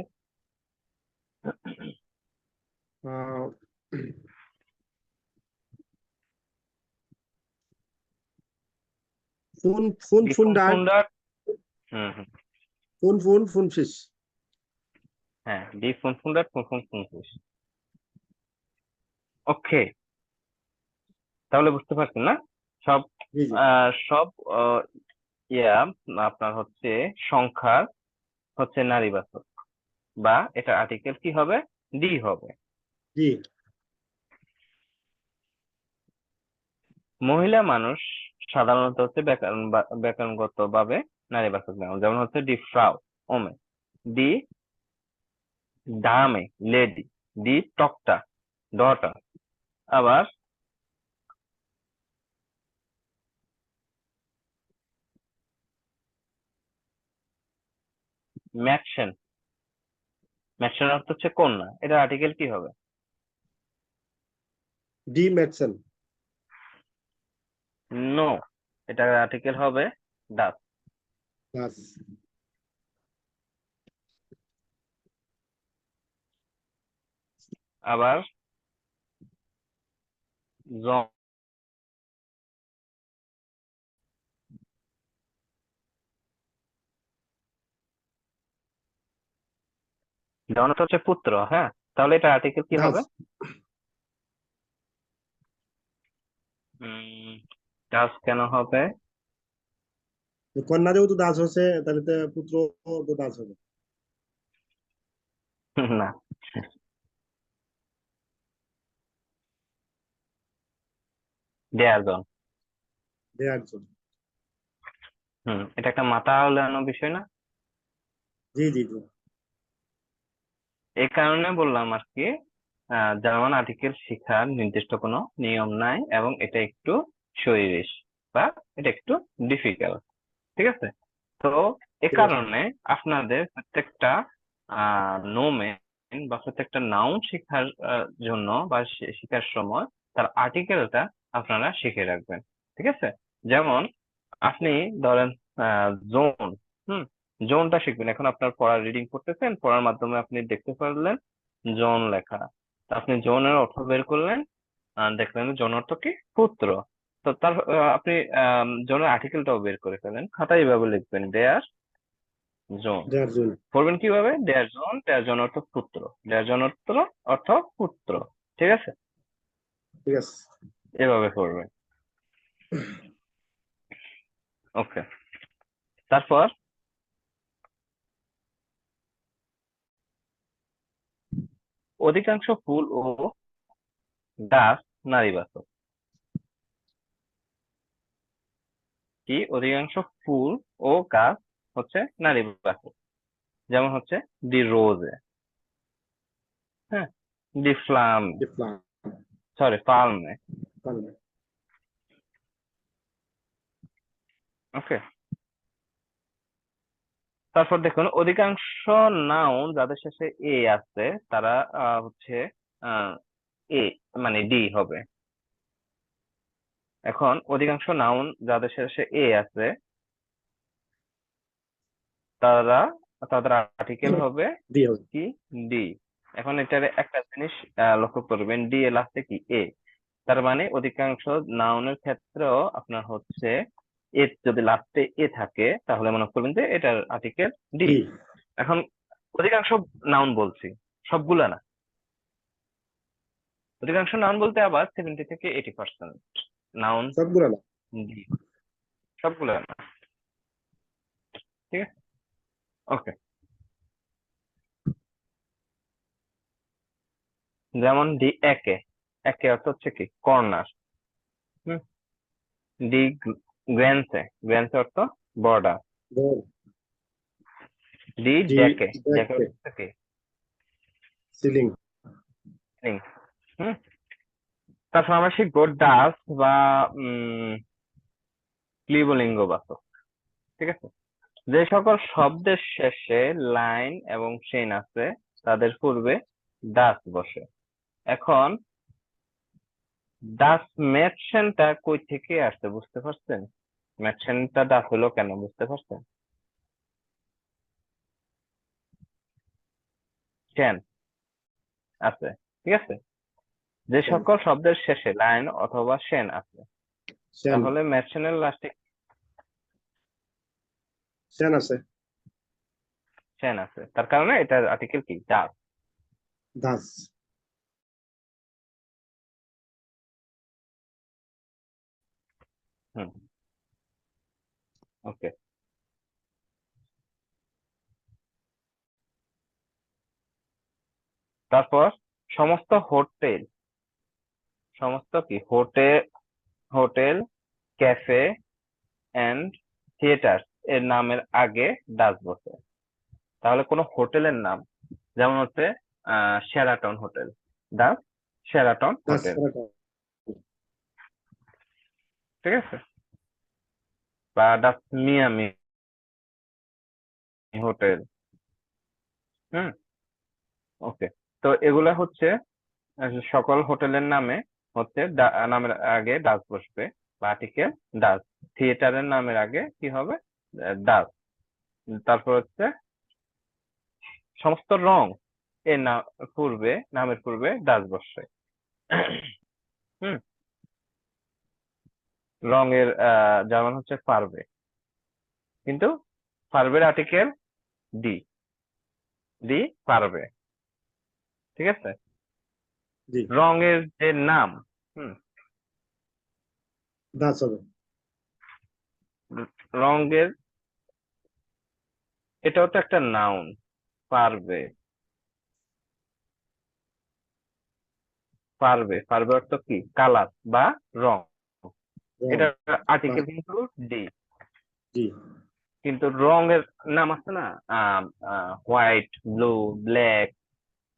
ফুন ফুন ডি ফোন ফুন্ডার ফোন্ডার। হুম হুম। ফুন ফুন ফুনসিস। হ্যাঁ, ডি ফোন ফোন্ডার ফোন ফোন ফোন সুইচ। ওকে। তাহলে বুঝতে পারছেন না? সব জি জি সব ইয়া আপনার হচ্ছে সংখ্যার হচ্ছে নারীবাচক, বা এটা আর্টিকেল কি হবে? ডি হবে। জি। মহিলা মানুষ সাধারণত হচ্ছে ব্যাকরণগত ভাবে নারীবাচক নাউন, যেমন হচ্ছে ডি ফ্রাউ, ওমেন। ডি দামে, লেডি। ডি টকটা, ডটার। আবার ম্যাকশন। ম্যাকশন অর্থ হচ্ছে কন্যা, এটা আর্টিকেল কি হবে? D Mattson. নো, এটা আর্টিকেল হবে ডাস। প্লাস। আবার জন। জন অর্থ হচ্ছে পুত্র, হ্যাঁ। তাহলে এটা আর্টিকেল কি দাস। হবে? ডাস কেন হবে? কন্যা যেহেতু দাস হচ্ছে, তাহলে তো পুত্র তো দাস হবে। না, দেয়ার জন। দেয়ার জন্য। এটা একটা মাথা উলানো বিষয় না? জি জি জি। এই কারণে বললাম আর কি, জার্মান আর্টিকেল শেখার নির্দিষ্ট কোনো নিয়ম নাই, এবং এটা একটু শরীরিস বা এটা একটু ডিফিকাল্ট। ঠিক আছে। তো এ ঠিক আছে। কারণে আপনাদের প্রত্যেকটা নোমেন বা প্রত্যেকটা নাউন শেখার জন্য বা শেখার সময় তার আর্টিকেলটা আপনারা শিখে রাখবেন। ঠিক আছে? যেমন আপনি ধরেন জোন, জোনটা শিখবেন। এখন আপনার পড়া রিডিং করতেছেন, পড়ার মাধ্যমে আপনি দেখতে পারলেন জোন লেখা। তো আপনি জোনের অর্থ বের করলেন, দেখলেন জোন অর্থ কি? পুত্র। তো তার আপনি জোনের আর্টিকেলটাও বের করে ফেলেন, খাতায় এভাবে লিখবেন দেয়ার জোন। যার জন্য। পড়বেন কিভাবে? দেয়ার জন, দেয়ার জন অর্থ পুত্র, দেয়ার জন অর্থ পুত্র। ঠিক আছে? ঠিক আছে। এভাবে পড়বেন। ওকে। তারপর অধিকাংশ ফুল ও গাছ নারীবাচক। কি? অধিকাংশ ফুল ও গাছ হচ্ছে নারীবাচক। যেমন হচ্ছে দি রোজে, হ্যাঁ, দি ফ্লাম, ডিফলাম। সরি পালমে। ওকে। তারপর দেখুন অধিকাংশ নাউন যাদের শেষে এ আছে তারা হচ্ছে আহ, এ মানে ডি হবে। এখন অধিকাংশ নাউন যাদের শেষে এ আছে তারা তাদের আর্টিকেল হবে দিয়ে হবে। কি? ডি। এখন এটার একটা জিনিস লক্ষ্য করবেন, ডি এর লাস্টে কি? এ। তার মানে অধিকাংশ নাউনের ক্ষেত্রেও আপনার হচ্ছে এ যদি লাস্টে এ থাকে তাহলে মনে করবেন যে এটার আর্টিকেল ডি। ডি। এখন অধিকাংশ নাউন বলছি, সবগুলা না। অধিকাংশ নাউন বলতে আবার 70 থেকে 80% নাউন সবগুলো না। ডি, সবগুলা না। ঠিক আছে? ওকে। যেমন ডি একে, একে অর্থ হচ্ছে কি? কর্নার। হুম। ডি গ্রেন্সে, গ্রেন্সে অর্থ বর্ডার। বল। ডি ডি ডেকে, ডেকে দেখতে। অর্থ হচ্ছে কি? সিলিং। ring। হুম। তারপর আমরা শিখবো ডাস বা ক্লিবলিঙ্গ বাচক। ঠিক আছে? যে সকল শব্দের শেষে লাইন এবং চেইন আছে তাদের পূর্বে ডাস বসে। এখন ডাস ম্যাটশেনটা কই থেকে আসছে বুঝতে পারছেন? ম্যাটশেনটা ডাস হলো কেন বুঝতে পারছেন? চেন আছে। ঠিক আছে? যে সেন। সকল শব্দের শেষে লাইন অথবা সেন আছে সেন। তাহলে ম্যাটশেনের লাস্টে সেন আছে। সেন আছে, তার কারণে এটার আর্টিকেল কি? ডাস। দাস। হুম। ওকে। তারপর সমস্ত হোটেল, সমস্ত কি? Hotel, hotel, cafe and theatre এর নামের আগে ডাস বসে। তাহলে কোনো হোটেলের নাম, যেমন হচ্ছে শেরাটন হোটেল, ডাস শেরাটন দাস হোটেল। করাটা। ঠিক আছে? বা ডাস মিয়ামি হোটেল। হুম। ওকে। তো এগুলা হচ্ছে সকল হোটেলের নামে হচ্ছে নামের আগে ডাস বসবে বা আর্টিকেল ডাস। থিয়েটারের নামের আগে কি হবে? ডাস। তারপর হচ্ছে সমস্ত রং এর পূর্বে, নামের পূর্বে ডাস বসে। হুম। রঙের যেমন হচ্ছে পারবে, কিন্তু পারবের আর্টিকেল ডি, ডি পারবে। ঠিক আছে? জি। রঙের যে নাম, হুম, দাস হবে। রঙের এটাও তো একটা নাউন, পারবে। পারবে, পারবে অর্থ কি? কালার বা রং। রং। এটা বা। আর্টিকেল কিন্তু ডি। জি। কিন্তু রঙের নাম আছে না, হোয়াইট, ব্লু, ব্ল্যাক।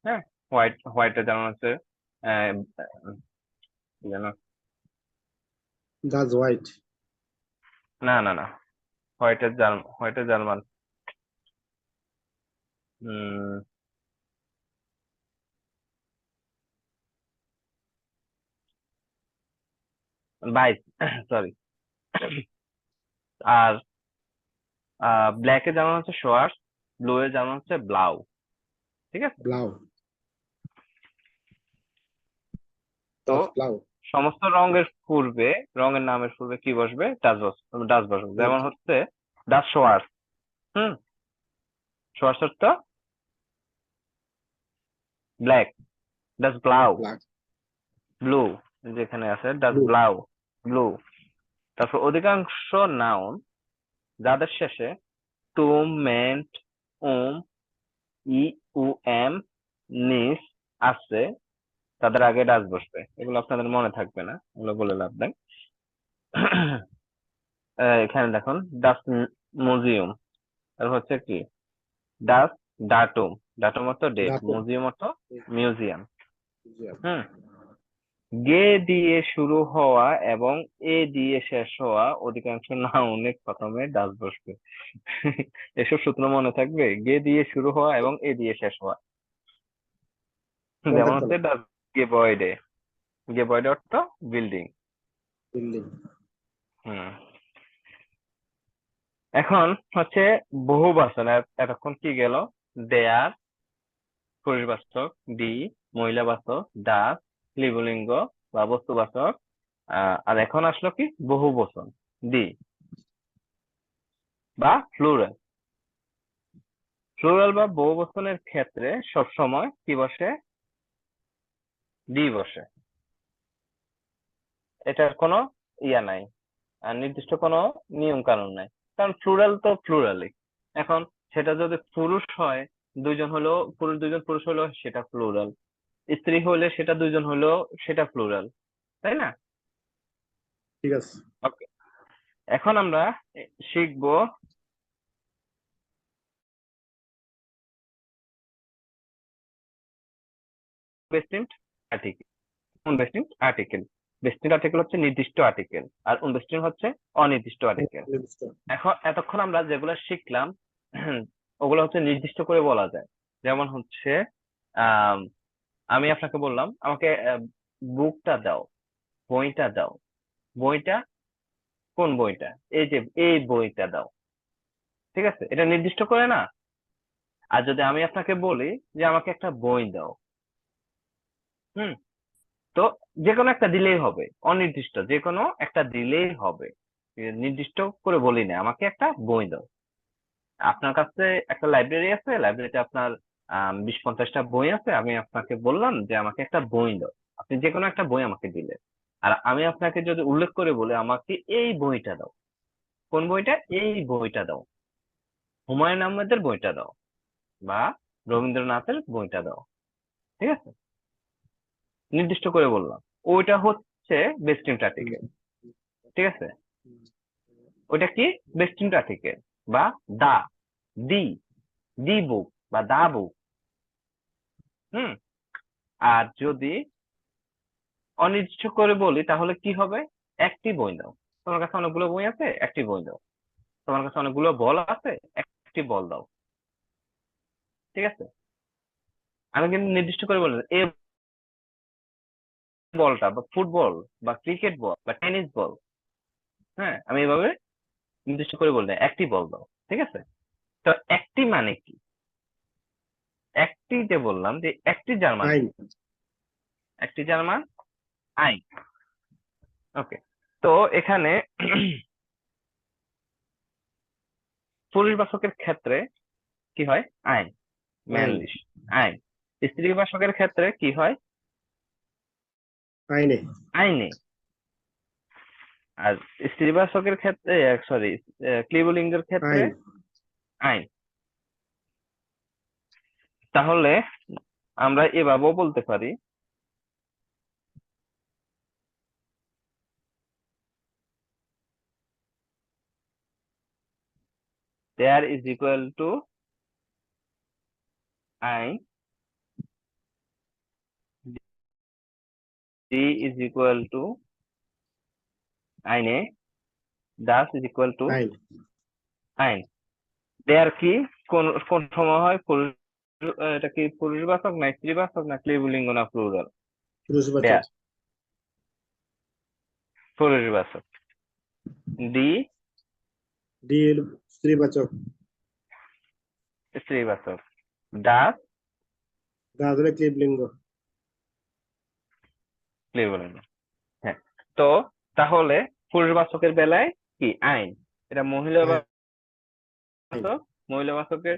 হ্যাঁ, হোয়াইট, হোয়াইটের যেমন হচ্ছে আহ, কি যেন, দাস হোয়াইট। না না না, হোয়াইটের জার্মান, উম বাইশ, সরি। আর ব্ল্যাকের যেমন হচ্ছে শোয়ার্স, ব্লু এর যেমন হচ্ছে ব্লাউ। ঠিক আছে? ব্লাউ, তো ডাচ ব্লাউ। সমস্ত রঙের নামের পূর্বে কি বসবে? ডাচ বসবে। যেমন হচ্ছে ডাচ শোয়ার্স। হুম, শোয়ার্স তো ব্ল্যাক। ডাচ ব্লাউ, ব্ল্যাক, ব্লু। যেখানে আছে ডাচ ব্লু। ব্লাউ, ব্লু। তারপর অধিকাংশ নাউন যাদের শেষে টুম, মেন্ট, উম, ই, উ, এম, নিস আছে, তাদের আগে ডাচ বসবে। এগুলো আপনাদের মনে থাকবে না, এগুলো বলে লাভ নাই। এখানে দেখুন ডাচ মিউজিয়াম, আর হচ্ছে কি ডাচ ডাটুম। ডাটুম অর্থ ডেট, ডাটুম। মিউজিয়াম অর্থ মিউজিয়াম। মিউজিয়াম। হুম। গে দিয়ে শুরু হওয়া এবং এ দিয়ে শেষ হওয়া অধিকাংশ নাউনের প্রথমে ডাচ বসবে। এসব সূত্র মনে থাকবে? গে দিয়ে শুরু হওয়া এবং এ দিয়ে শেষ হওয়া। মনে যেমন থাকতো হচ্ছে না। ডাচ গেবয়েডে। গেবয়েডে অর্থ বিল্ডিং। বিল্ডিং। হুম। এখন হচ্ছে বহুবচন। এতক্ষণ কি গেল? দেয়ার, পুরুষবাচক; ডি, মহিলাবাচক; ডাচ, স্ত্রীলিঙ্গ বা বস্তুবাচক। আর এখন আসলো কি বহুবচন, ডি বা প্লুরাল। প্লুরাল বা বহুবচনের ক্ষেত্রে সবসময় কি বসে? ডি বসে। এটার কোনো ইয়া নাই, আর নির্দিষ্ট কোনো নিয়ম কানুন নাই। কারণ প্লুরাল তো প্লুরালই। এখন সেটা যদি পুরুষ হয়, দুইজন হলো পুরুষ, দুইজন পুরুষ হলো সেটা প্লুরাল। স্ত্রী হলে সেটা দুইজন হলো সেটা প্লুরাল, তাই না? ঠিক আছে। ওকে, এখন আমরা শিখবো বেস্টিমড আর্টিকেল, আনবেস্টিমড আর্টিকেল। বেস্টিমড আর্টিকেল হচ্ছে নির্দিষ্ট আর্টিকেল, আর আনবেস্টিমড হচ্ছে অনির্দিষ্ট আর্টিকেল। নির্দিষ্ট। এখন এতক্ষণ আমরা যেগুলো শিখলাম, ওগুলো হচ্ছে নির্দিষ্ট করে বলা যায়। যেমন হচ্ছে আম, আমি আপনাকে বললাম আমাকে বুকটা দাও, বইটা দাও। বইটা, কোন বইটা? এই যে এই বইটা দাও। ঠিক আছে? এটা নির্দিষ্ট করে না? আর যদি আমি আপনাকে বলি যে আমাকে একটা বই দাও, হুম, তো যে কোনো একটা দিলেই হবে, অনির্দিষ্ট যে কোনো একটা দিলেই হবে। নির্দিষ্ট করে বলি না আমাকে একটা বই দাও। আপনার কাছে একটা লাইব্রেরি আছে, লাইব্রেরিতে আপনার 20-50টা বই আছে, আমি আপনাকে বললাম যে আমাকে একটা বই দাও। আপনি যে কোনো একটা বই আমাকে দিলেন। আর আমি আপনাকে যদি উল্লেখ করে বলি আমাকে এই বইটা দাও, কোন বইটা? এই বইটা দাও, হুমায়ুন আহমেদের বইটা দাও, বা রবীন্দ্রনাথের বইটা দাও। ঠিক আছে? নির্দিষ্ট করে বললাম, ওইটা হচ্ছে বেস্টিমড আর্টিকেল। ঠিক আছে? ওইটা কি? বেস্টিমড আর্টিকেল বা দা, দি, দি বুক বা দা বুক। হুম। আর যদি অনির্দিষ্ট করে বলি তাহলে কি হবে? একটি বই দাও। তোমার কাছে অনেকগুলো বই আছে, একটি বই দাও। তোমার কাছে অনেকগুলো বল আছে, একটি বল দাও। ঠিক আছে? আমি কিন্তু নির্দিষ্ট করে বললাম এই বলটা, বা ফুটবল বা ক্রিকেট বল বা টেনিস বল। হ্যাঁ, আমি এভাবে নির্দিষ্ট করে বললাম একটি বল দাও। ঠিক আছে? তো একটি মানে কি? একটি যে বললাম যে একটি জার্মান আইন। কি? একটি জার্মান আইন। ওকে, তো এখানে পুরুষবাচকের ক্ষেত্রে কি হয়? আইন, আইন। ম্যানলিশ, আইন। স্ত্রীবাচকের ক্ষেত্রে কি হয়? আইনে। আইনে। আর স্ত্রীবাচকের ক্ষেত্রে, সরি, ক্লিবলিঙ্গের ক্ষেত্রে আইন। আইন। তাহলে আমরা এভাবেও বলতে পারি, দেয়ার ইজ ইকুয়াল টু আইন, ডি ইজ ইকুয়াল টু আইনে, ডাস ইজ ইকুয়াল টু আইন। আইন। দেয়ার কি কোন কোন সময় হয়? এটা কি পুরুষবাচক না স্ত্রীবাচক না ক্লিবলিঙ্গ না প্লুরাল? পুরুষবাচক। দেয়ার। পুরুষবাচক। ডি ডি হলো স্ত্রীবাচক। স্ত্রীবাচক। ডাস ডাজ হলো ক্লিবলিঙ্গ। ক্লিবলিঙ্গ। হ্যাঁ। তো তাহলে পুরুষবাচকের বেলায় কি আইন, এটা হ্যাঁ, মহিলাবাচক। মহিলাবাচকের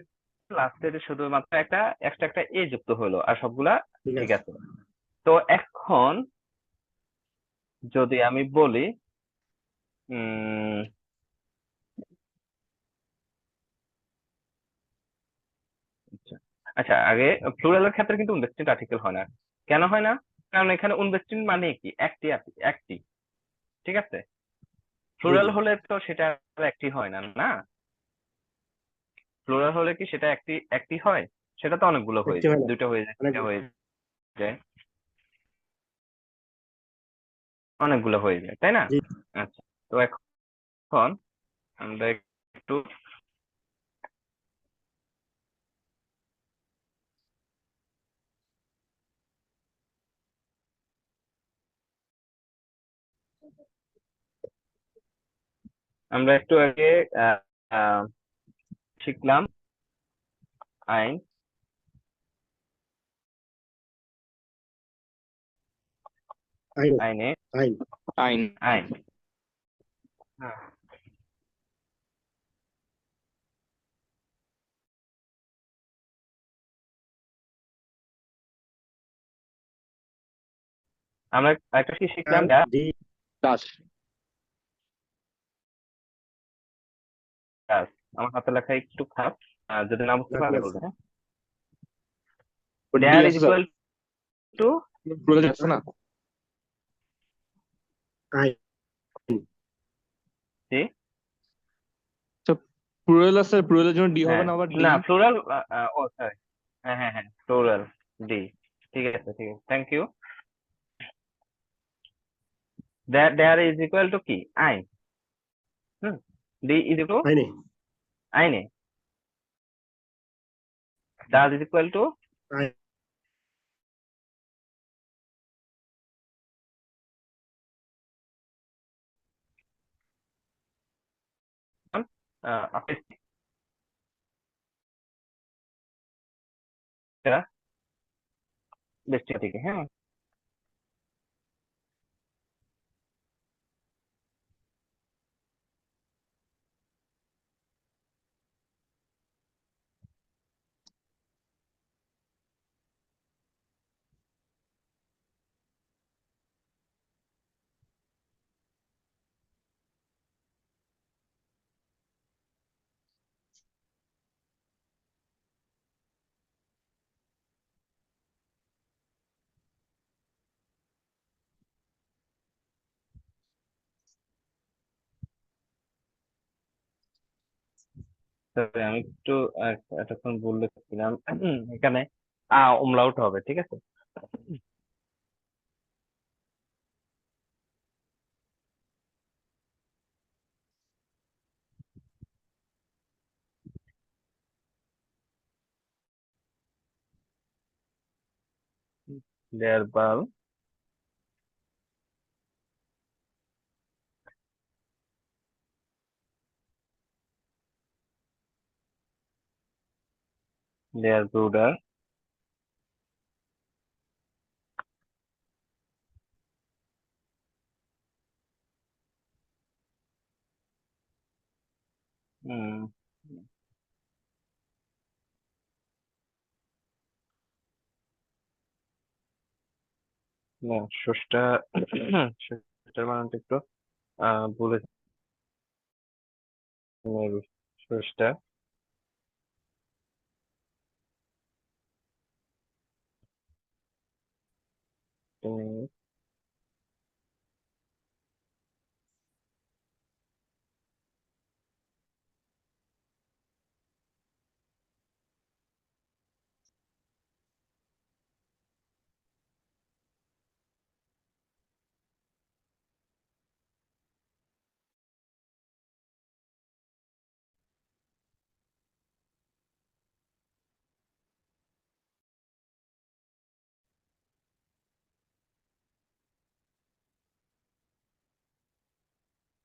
লাস্টের শুধুমাত্র একটা এক্সট্রা একটা এ যুক্ত হলো, আর সবগুলা ঠিক ঠিক আছে। আছে। তো এখন যদি আমি বলি উম আচ্ছা, আচ্ছা, আগে প্লুরালের ক্ষেত্রে কিন্তু উনবেস্টিন আর্টিকেল হয় না। কেন হয় না? কারণ এখানে উনবেস্টিন মানে কি একটি একটি, ঠিক আছে। জি প্লুরাল জি। হলে তো সেটা আর একটি হয় না, না। প্লুরাল হলে কি সেটা একটি একটি হয়? সেটা তো অনেকগুলো হয়ে একটি যায়, হয় না, দুইটা হয়ে যায়, অনেক। তিনটা হয়ে যায়, অনেকগুলো হয়ে যায়, তাই না? জি। আচ্ছা, তো এখন আমরা একটু আমরা একটু আগে আহ, আহ, শিখলাম আইন। আইন। আইনে আইন। আইন। আইন। হ্যাঁ। আমরা একটা কি শিখলাম? আর ডি। দাস। কাজ। আমার হাতের লেখা একটু খারাপ, যদি না বুঝতে না, ঠিক পারে আছে। বলবেন, হ্যাঁ। ডি দেয়ার ইজ আছে স্যার, ইকুয়াল টু প্লুরাল আছে না? আইন। তো প্লুরাল আছে, প্লুরালের জন্য ডি হবে হ্যাঁ, না আবার ডি? না প্লুরাল, ও সরি, হ্যাঁ হ্যাঁ হ্যাঁ, প্লুরাল ডি। ঠিক আছে, ঠিক আছে, থ্যাংক ইউ। দেয়ার ইজ ইকুয়াল টু কি আইন। হুম। ডি ইজ ইকুয়াল টু আইনে। আইনে। ডাজ ইজ ইকুয়াল টু আইন। আপনি সেটা বেশ ঠিক আছে, হ্যাঁ। তবে আমি একটু এতক্ষণ বলতেছিলাম এখানে umlaut হবে, ঠিক আছে। দেয়ার বাল দেয়ার ব্রুডার না স্রষ্টা স্রষ্টার বানানটা একটু বলে স্রষ্টা উম,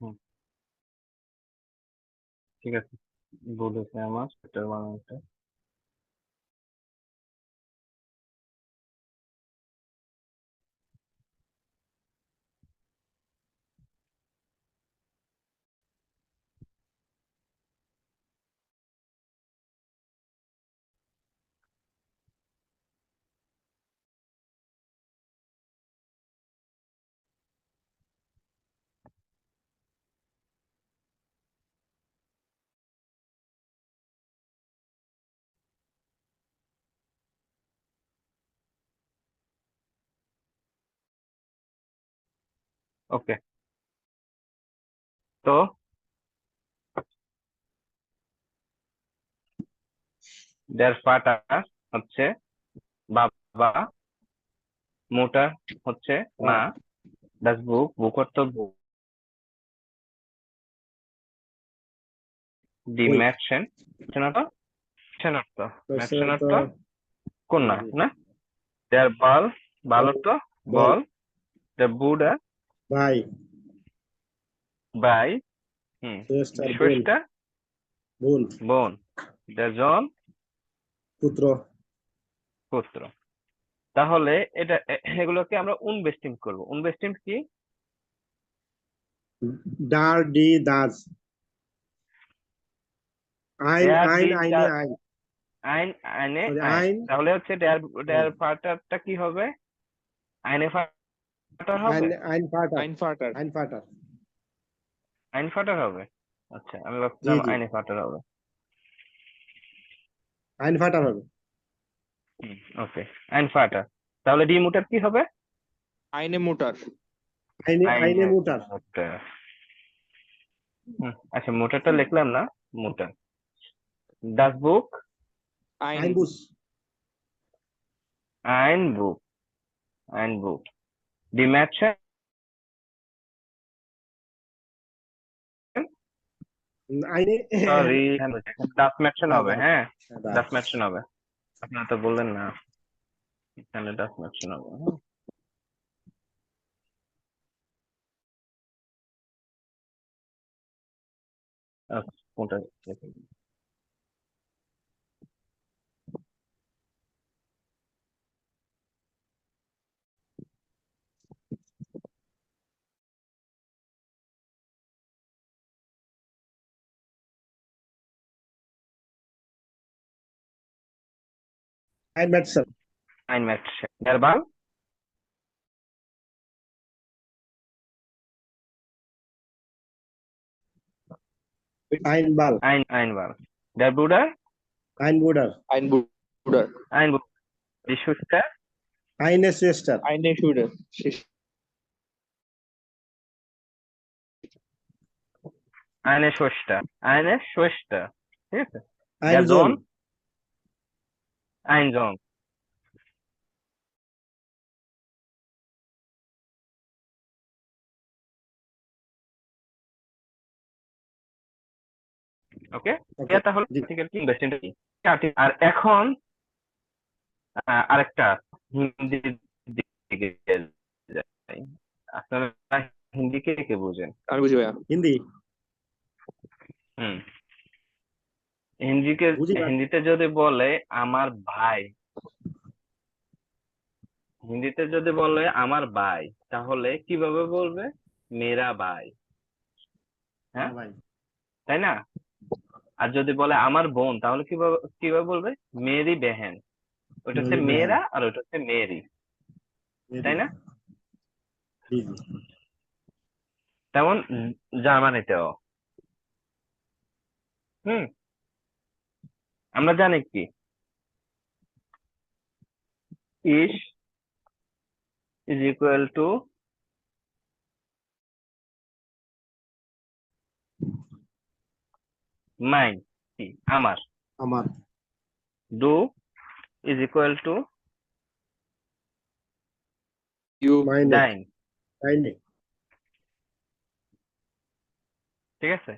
হুম, ঠিক আছে, বলেছে আমার এটার বানানটা। ওকে, তো der Vater হচ্ছে বাবা, Mutter হচ্ছে মা, das Buch বুক অর্থ বই, die বই। Mädchen Mädchen অর্থ কোশ্চেন Mädchen তো অর্থ কন্যা না, der Ball বাল বল অর্থ বল বল, der Bruder ভাই, ভাই, সিস্টার die বোন, Schwester বোন, বোন, der Sohn পুত্র। পুত্র। তাহলে এটা এগুলোকে আমরা unbestimmt করব। unbestimmt কি? ডার ডি দাস, আইন der আইন die আইনে der আইন, ein eine সরি ein আইন তাহলে হচ্ছে der আইন Vaterটা কি হবে? eine Vater আইন হবে? আইন ফাটার, আইন ফাটার। আইন ফাটার। ein Vater হবে? আচ্ছা, আমি জি ভাবছিলাম জি, eine Vater হবে। আইন ফাটার হবে। ওকে, ein Vater। তাহলে die Mutter কি হবে? আইনে মোটার। আইনে আইনে eine মুটার। Mutter। আচ্ছা, মুটারটা লিখলাম না, মুটার। das Buch আইন আইন bush, ein Buch ein Buch, die Mädchen আইনে সরি das Mädchen দাস হবে, দাস হ্যাঁ দাস। das Mädchen হবে। আপনারা তো বললেন না, এখানে das Mädchen হবে। আচ্ছা, কোনটা লিখে দিই? আইন Mattson, ein Mädchen der Ball আইন বাল, ein Ball, der Bruder আইন বুডার, আইন বুডার। ein Buch, die Schwester আইনে সিস্টার, আইনে শুডার। eine Schwester eine Schwester, ঠিক আছে, আইন der zone, Sohn ein Sohn। ওকে, ওকে তাহলে জি। আর্টিকেল কি ইনভেস্টমেন্ট কি আর এখন আরেকটা হিন্দির দিকে যাই। আপনারা হিন্দি কে কে বোঝেন? আমি বুঝি ভাইয়া। হিন্দি হুম, বুঝি না। হিন্দিতে যদি বলে আমার ভাই, হিন্দিতে যদি বলে আমার ভাই, তাহলে কিভাবে বলবে? মেরা ভাই, হ্যাঁ ভাই, তাই না? আর যদি বলে আমার বোন, তাহলে কিভাবে কিভাবে বলবে? মেরি বেহেন। ওটা হচ্ছে মেরি বেহেন, মেয়েরা আর ওটা হচ্ছে মেরি, মেরি, তাই না? জি জি। তেমন জার্মানিতেও হুম, আমরা জানি কি ইস ইজ ইকুয়াল টু মাইন, কি আমার। আমার, ডু ইজ ইকুয়াল টু ইউ। মাইনে, ডাইন, আইনে। ঠিক আছে।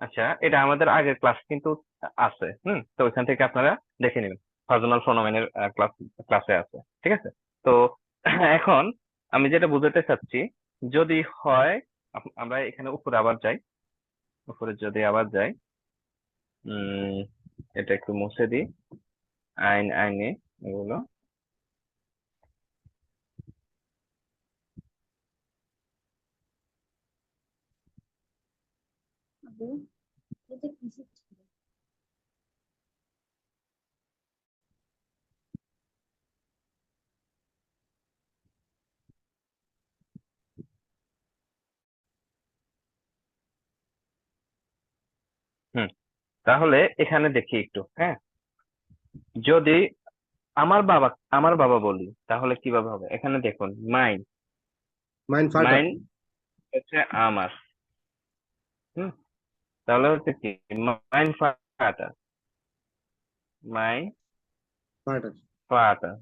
আচ্ছা, এটা আমাদের আগের ক্লাস কিন্তু আছে, তো ওইখান থেকে আপনারা দেখে নেবেন, পার্সোনাল ফোনোমেনের ক্লাসে আছে, ঠিক আছে। তো এখন আমি যেটা বুঝাতে চাচ্ছি, যদি হয় আমরা এখানে উপরে আবার যাই, উপরে যদি আবার যাই, এটা একটু মুছে দিই, আইনে এগুলো। হুম, তাহলে এখানে দেখি একটু, হ্যাঁ, যদি আমার বাবা আমার বাবা বলি তাহলে কিভাবে হবে? এখানে দেখুন, মাইন Mein Vater. মাইন হচ্ছে আমার। হুম, তাহলে হচ্ছে কি, মাইন ফাদার, মাইন Vater. ফাদার।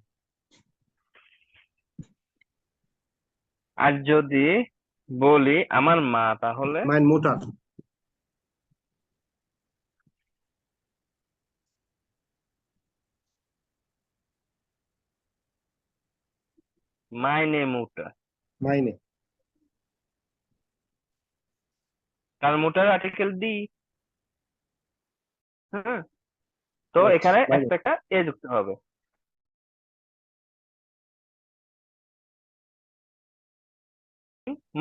আর যদি বলি আমার মা তাহলে Mein Mutter. মাইনে মুটা, Meine. কার মুটার আর্টিকেল ডি। হ্যাঁ, তো Yes. এখানে Meine. একটা এ যুক্ত হবে,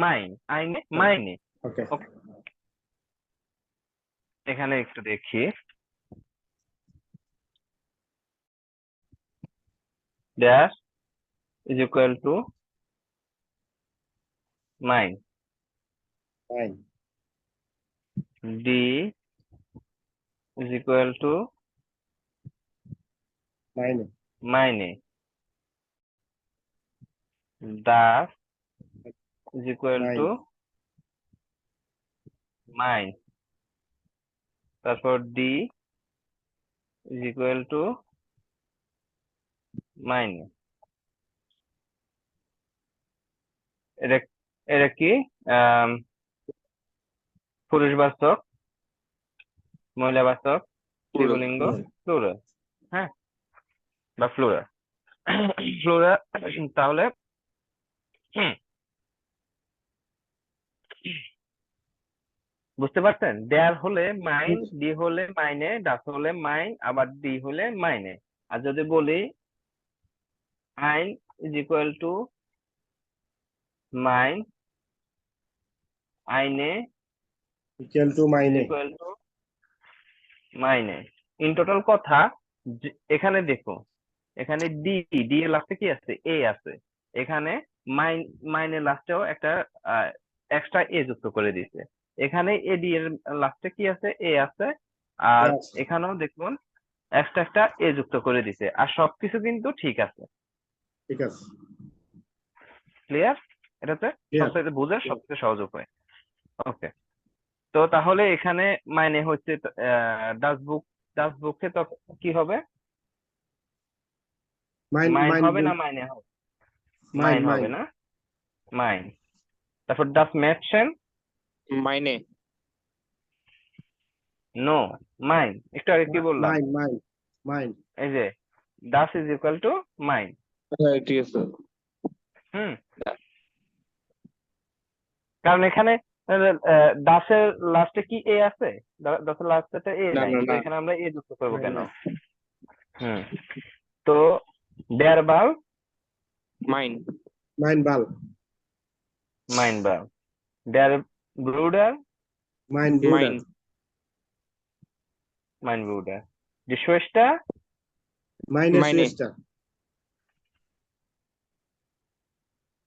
মাইনে। Okay. ওকে, এখানে একটু দেখি, dash is equal to mine, Mein. D is equal two Meine. মাইনে, Das is equal two Mein. Mine, তারপর ডি ইজ ইকুয়াল টু মাইনে। এটা এটা কি আম, পুরুষবাচক, মহিলাবাচক, স্ত্রীলিঙ্গ, প্লুরাল, হ্যাঁ, বা প্লুরাল। প্লুরাল, তাহলে হুম, বুঝতে পারছেন? দেয়ার হলে মাইন, ডি হলে মাইনে, ডাস হলে মাইন, আবার ডি হলে মাইনে। আর যদি বলি আইন ইজ ইকুয়াল টু মাইন, আইনে Equal to is meine. Equal to মাইনে। ইন টোটাল কথা, এখানে দেখো, এখানে ডি এর লাস্টে কি আছে? এ আছে। এখানে মাইনের লাস্টেও একটা এক্সট্রা এ যুক্ত করে দিয়েছে। এখানে এডি এর লাস্টে কি আছে? এ আছে। আর Yes. এখানেও দেখুন এক্সট্রা একটা এ যুক্ত করে দিছে, আর সবকিছু কিন্তু ঠিক আছে। ঠিক আছে। ক্লিয়ার? এটাতে Clear. সবচেয়ে বোঝার সবচেয়ে সহজ উপায়। ওকে, তো তাহলে এখানে মাইনে হচ্ছে ডাসবুকে তো কি হবে? Mein. মাইন Mein. হবে না মাইনে হবে? Mein. মাইন হবে Mein. না, মাইন। তারপর ডাস ম্যাটশেন, মাইনে। নো, মাইন। একটু আগে কি বললাম? Mein. Mein. Mein. এই যে ডাস ইজ ইকুয়াল টু মাইন। হ্যাঁ, ঠিক আছে। হুম, কারণ এখানে ডাসের লাস্টে কি এ আছে? ডাসের লাস্টে এ না নাই, না তো না, এখানে আমরা এ যুক্ত করবো নাই, কেন? নাই। হুম, তো দেয়ার বাল মাইন। Mein Ball. মাইন বাল, দেয়ার ব্রুডার Mein মাইন। Bruder. মাইন ব্রুডার, die Schwester Meine Meine. Schwester.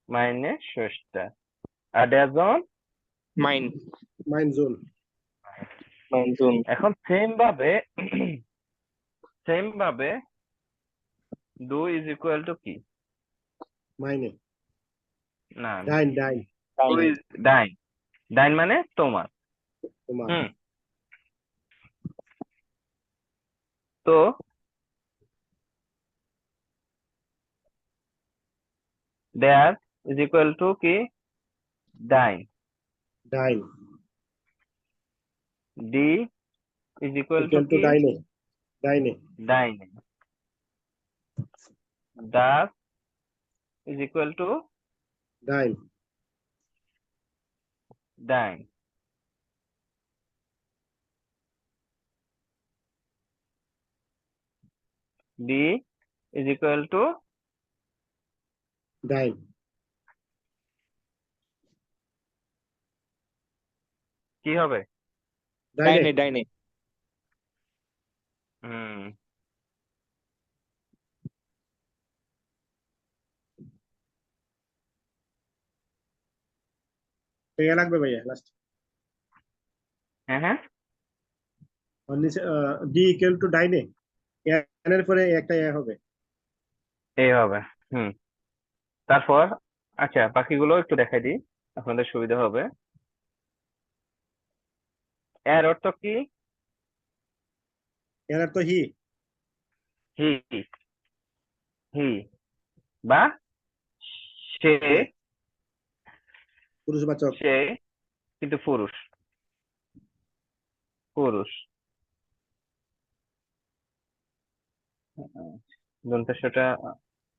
meine Schwester, আর der Sohn মাইন। Mein Sohn. মাইন জোন। এখন সেম ভাবে ডু ইজ ইকুয়াল টু কি? Meine. না, Dein. Dein. ডু ইজ ডাইন, ডাইন মানে তোমার। তোমার। হুম, তো দেয়ার ইজ ইকুয়াল টু কি? ডাইন। Dein. ডি is equal to Equal to কি? deine. Deine. ডাইনে। ডাস ইজ ইকুয়াল টু Dein. ডাইন। ডি ইজ ইকুয়াল টু ডাইন। কি হবে? ডাইনে। ডাইনে ডাইনে হুম এ লাগবে ভাইয়া লাস্ট। হ্যাঁ হ্যাঁ নিচে ডি ইকুয়াল টু ডাইনে, এন এর পরে একটা এ হবে। এই হবে। হুম তারপর আচ্ছা বাকিগুলো একটু দেখাই দিই, আপনাদের সুবিধা হবে। এর অর্থ কি? এর তো হি। হি। হি বা সে। পুরুষবাচক। সে কিন্তু পুরুষ। পুরুষ। দন্তেশ্বটা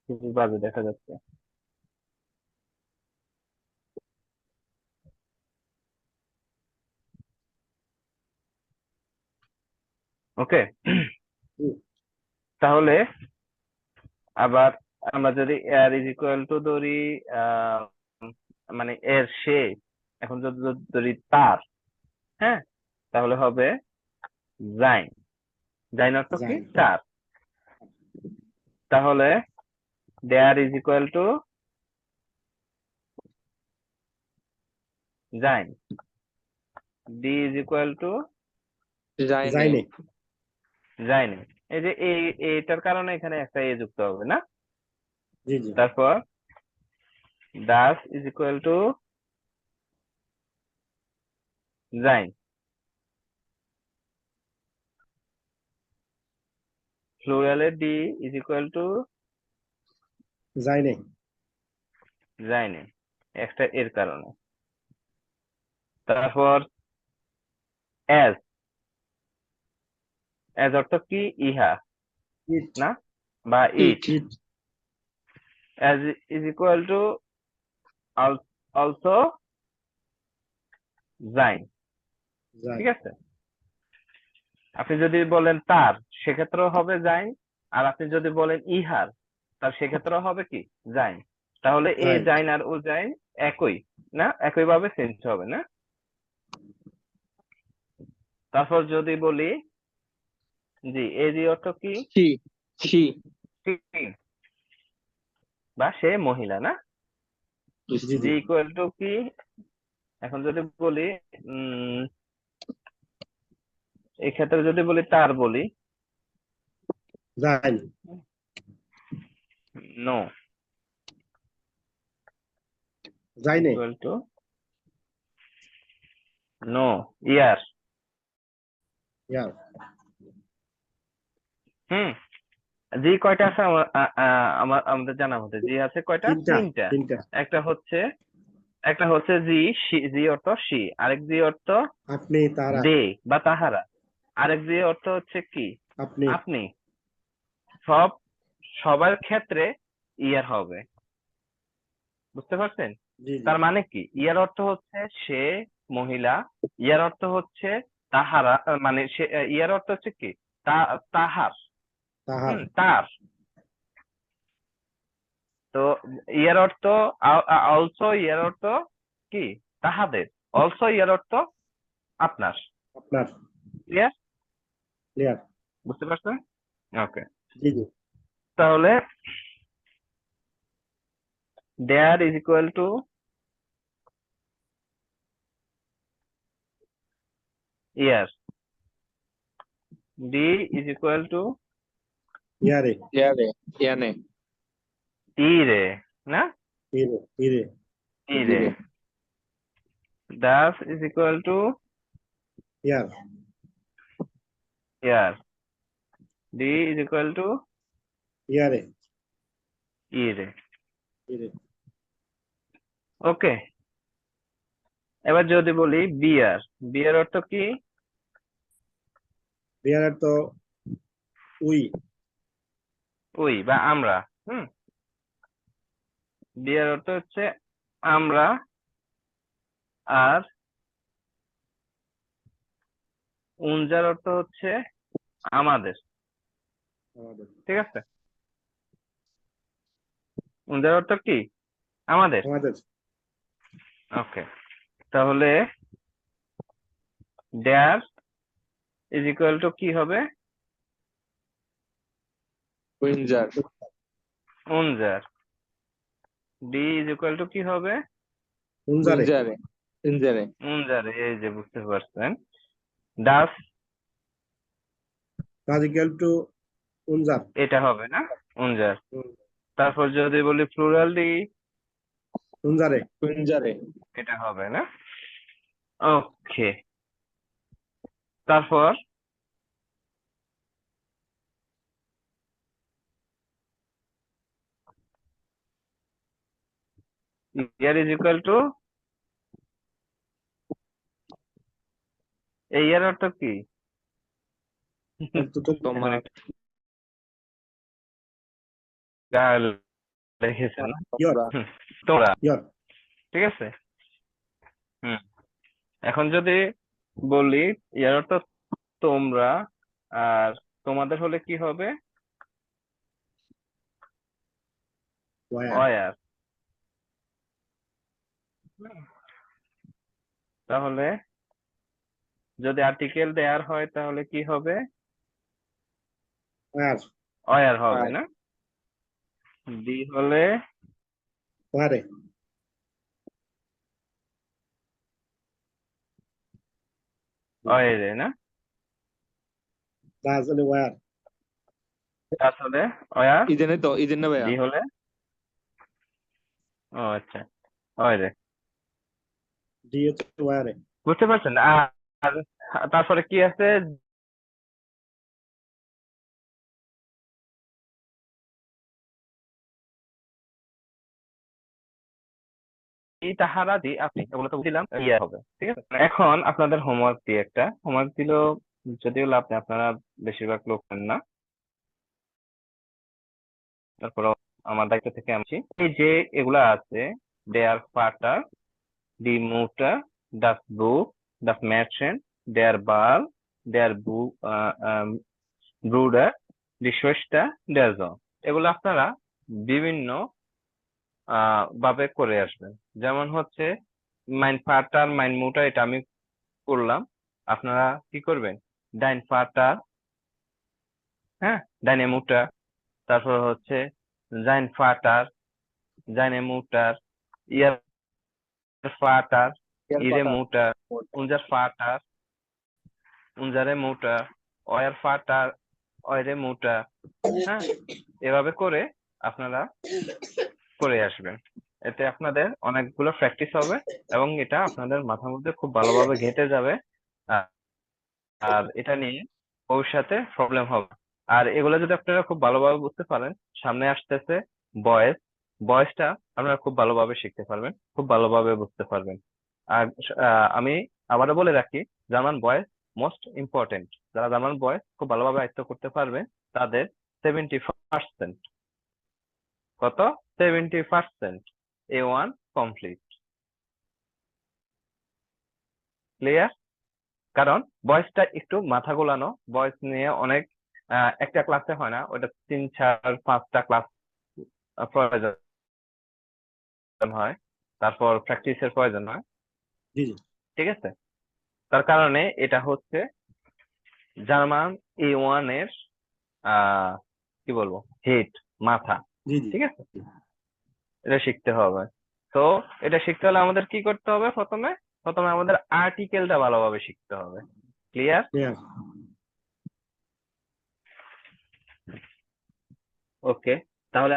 খুবই বাজে দেখা যাচ্ছে। ওকে হুম, তাহলে আবার আমরা যদি এর ইজ ইকুয়াল টু ধরি আহ মানে এর সে, এখন যদি ধরি তার, হ্যাঁ তাহলে হবে জাইন। জাইন অর্থ কি? যাই। তার। তাহলে দেয়ার ইজ ইকুয়াল টু জাইন। ডি ইজ ইকুয়াল টু যায়নে যাইনে। জাইনে। এই যে এইটার কারণে এখানে একটা এ যুক্ত হবে না। জি জি। তারপর দাস ইজ ইকুয়াল টু জাইন। প্লুরালে ডি ইজ ইকুয়াল টু যাইনে। জাইনে, একটা এর কারণে। তারপর এজ। এজ অর্থ কি? ইহা ইট। না, বা ইট ইট। ইট। এজ ইজ ইকুয়াল টু অলসো জাইন। যাই। ঠিক আছে, আপনি যদি বলেন তার সেক্ষেত্রেও হবে জাইন, আর আপনি যদি বলেন ইহার তার সেক্ষেত্রেও হবে কি? জাইন। তাহলে এই যাই। জাইন আর ও জাইন একই না, একই ভাবে চেঞ্জ হবে না। তারপর যদি বলি জি, এই জি অর্থ কি? সি সি কি? বা সে মহিলা না। জি জি জি। ইকুয়াল টু কি? এখন যদি বলি উম এই ক্ষেত্রে যদি বলি তার বলি যাই। নো যাইনে। ইকুয়াল টু নো ইয়ার। ইয়ার। হুম জি কয়টা আছে আমাদের জানা মতে জি আছে কয়টা? তিনটা। তিনটা। তিনটা। একটা হচ্ছে একটা হচ্ছে জি, জি অর্থ সি। আরেক জি অর্থ আপনি, তারা। দে বা তাহারা। আরেক জি অর্থ হচ্ছে কি? আপনি। আপনি। সব সবার ক্ষেত্রে ইয়ার হবে, বুঝতে পারছেন? জি জি। তার মানে কি? ইয়ার অর্থ হচ্ছে সে মহিলা। ইয়ার অর্থ হচ্ছে তাহারা, মানে সে ইয়ার অর্থ হচ্ছে কি? তাহার। তাহার। তার। তো ইয়ার অর্থ অলসো, ইয়ার অর্থ কি? তাহাদের। অলসো ইয়ার অর্থ আপনার। আপনার। ক্লিয়ার? ক্লিয়ার। বুঝতে পারছেন? ওকে জি জি। তাহলে দেয়ার ইজ ইকুয়াল টু ইয়ার। ডি ইজ ইকুয়াল টু ইয়ারে। ইয়ারে ইয়ানে ইরে না, ইরে। ইরে। ইরে। ইরে দাস ইজ ইকুয়াল টু ইয়ার। ইয়ার। ডি ইজ ইকুয়াল টু ইয়ারে। ইরে। ইরে। ওকে এবার যদি বলি বিয়ার। বিয়ার অর্থ কি? বিয়ারের তো উই। ওই বা আমরা। হুম বিয়ার অর্থ হচ্ছে আমরা। আর উনজার অর্থ হচ্ছে আমাদের, আমাদের ঠিক আছে? উনজার অর্থ কি? আমাদের। আমাদের ওকে, তাহলে দেয়ার ইজ ইকুয়াল টু কি হবে? উইঞ্জার উনজার। ডি ইজ ইকুয়াল টু কি হবে? উনজারে উইঞ্জারে উইঞ্জারে উনজার। এই যে বুঝতে পারছেন। ডাস ডাজ ইকুয়াল টু উনজার এটা হবে না, উনজার। তারপর যদি বলি প্লুরাল ডি, উনজারে উইঞ্জারে এটা হবে না। ওকে, তারপর ইয়ার ইজ ইকুয়াল টু, এই ইয়ার অর্থ কি? তো তোমার গাল লিখেছেন ইয়র তোমরা, ইয়র ঠিক আছে? হুম, এখন যদি বলি ইয়ার অর্থ তোমরা, আর তোমাদের হলে কি হবে? ওয়ার অয়ার। তাহলে যদি আর্টিকেল দেয়ার হয় তাহলে কি হবে? ওয়ার অয়ার হবে না? ডি হলে ওয়ারে অয়েরে না? ডাজ হলে ওয়ার আসলে অয়ার। ইজেনে তো ইজেনে ভাইয়া ডি হলে, ও আচ্ছা, অয়েরে। ডি হচ্ছে ওয়ারে বুঝতে পারছেন? আর তারপরে কি আছে? তাহারা দি আপনি, এগুলো তো বুঝলাম ইয়ে হবে, ঠিক আছে? এখন আপনাদের হোমওয়ার্ক দিয়ে একটা হোমওয়ার্ক দিল, যদিও আপনি আপনারা বেশিরভাগ লোক পান না, তারপর আমার দায়িত্ব থেকে আমি এই যে এগুলা আছে, দেয়ার ফাটার, দি মুটার, das Buch, das Mädchen, der Ball, der Bruder, die Schwester, der Sohn, এগুলো আপনারা বিভিন্ন ভাবে করে আসবেন। যেমন হচ্ছে মাইন ফাটার, মাইন মুটার, এটা আমি করলাম, আপনারা কি করবেন? ডাইন ফাটার, হ্যাঁ, ডাইনে মুটার, তারপর হচ্ছে জাইন ফাটার, জাইনে মুটার, ইয়ার ফাটার, ইরে মুটার, উনজার ফাটার, উনজারে মুটার, অয়ার ফাটার, অয়রে মুটার, হ্যাঁ, এভাবে করে আপনারা করে আসবেন। এতে আপনাদের অনেকগুলো প্র্যাকটিস হবে এবং এটা আপনাদের মাথার মধ্যে খুব ভালোভাবে গেঁথে যাবে। আ- আর এটা নিয়ে ভবিষ্যতে প্রবলেম হবে। আর এগুলো যদি আপনারা খুব ভালোভাবে বুঝতে পারেন, সামনে আসতেছে বয়েস, বয়েসটা আপনারা খুব ভালোভাবে শিখতে পারবেন, খুব ভালোভাবে বুঝতে পারবেন। আর আমি আবারও বলে রাখি, জার্মান বয়েস মোস্ট ইম্পর্টেন্ট। যারা জার্মান বয়েস খুব ভালোভাবে আয়ত্ত করতে পারবে তাদের 70%, কত? 70% A1 কমপ্লিট। ক্লিয়ার? কারণ বয়েসটা একটু মাথা গোলানো, বয়েস নিয়ে অনেক একটা ক্লাসে হয় না, ওটা 3-4-5টা ক্লাস প্রয়োজন হয়, তারপর প্র্যাকটিসের প্রয়োজন হয়, জি জি ঠিক আছে? তার কারণে এটা হচ্ছে জার্মান A1 এর কি বলবো, হেড, মাথা, জি জি ঠিক আছে? এটা শিখতে হবে। তো এটা শিখতে হলে আমাদের কি করতে হবে? প্রথমে আমাদের আর্টিকেলটা ভালোভাবে শিখতে হবে। ক্লিয়ার? ক্লিয়ার ওকে, তাহলে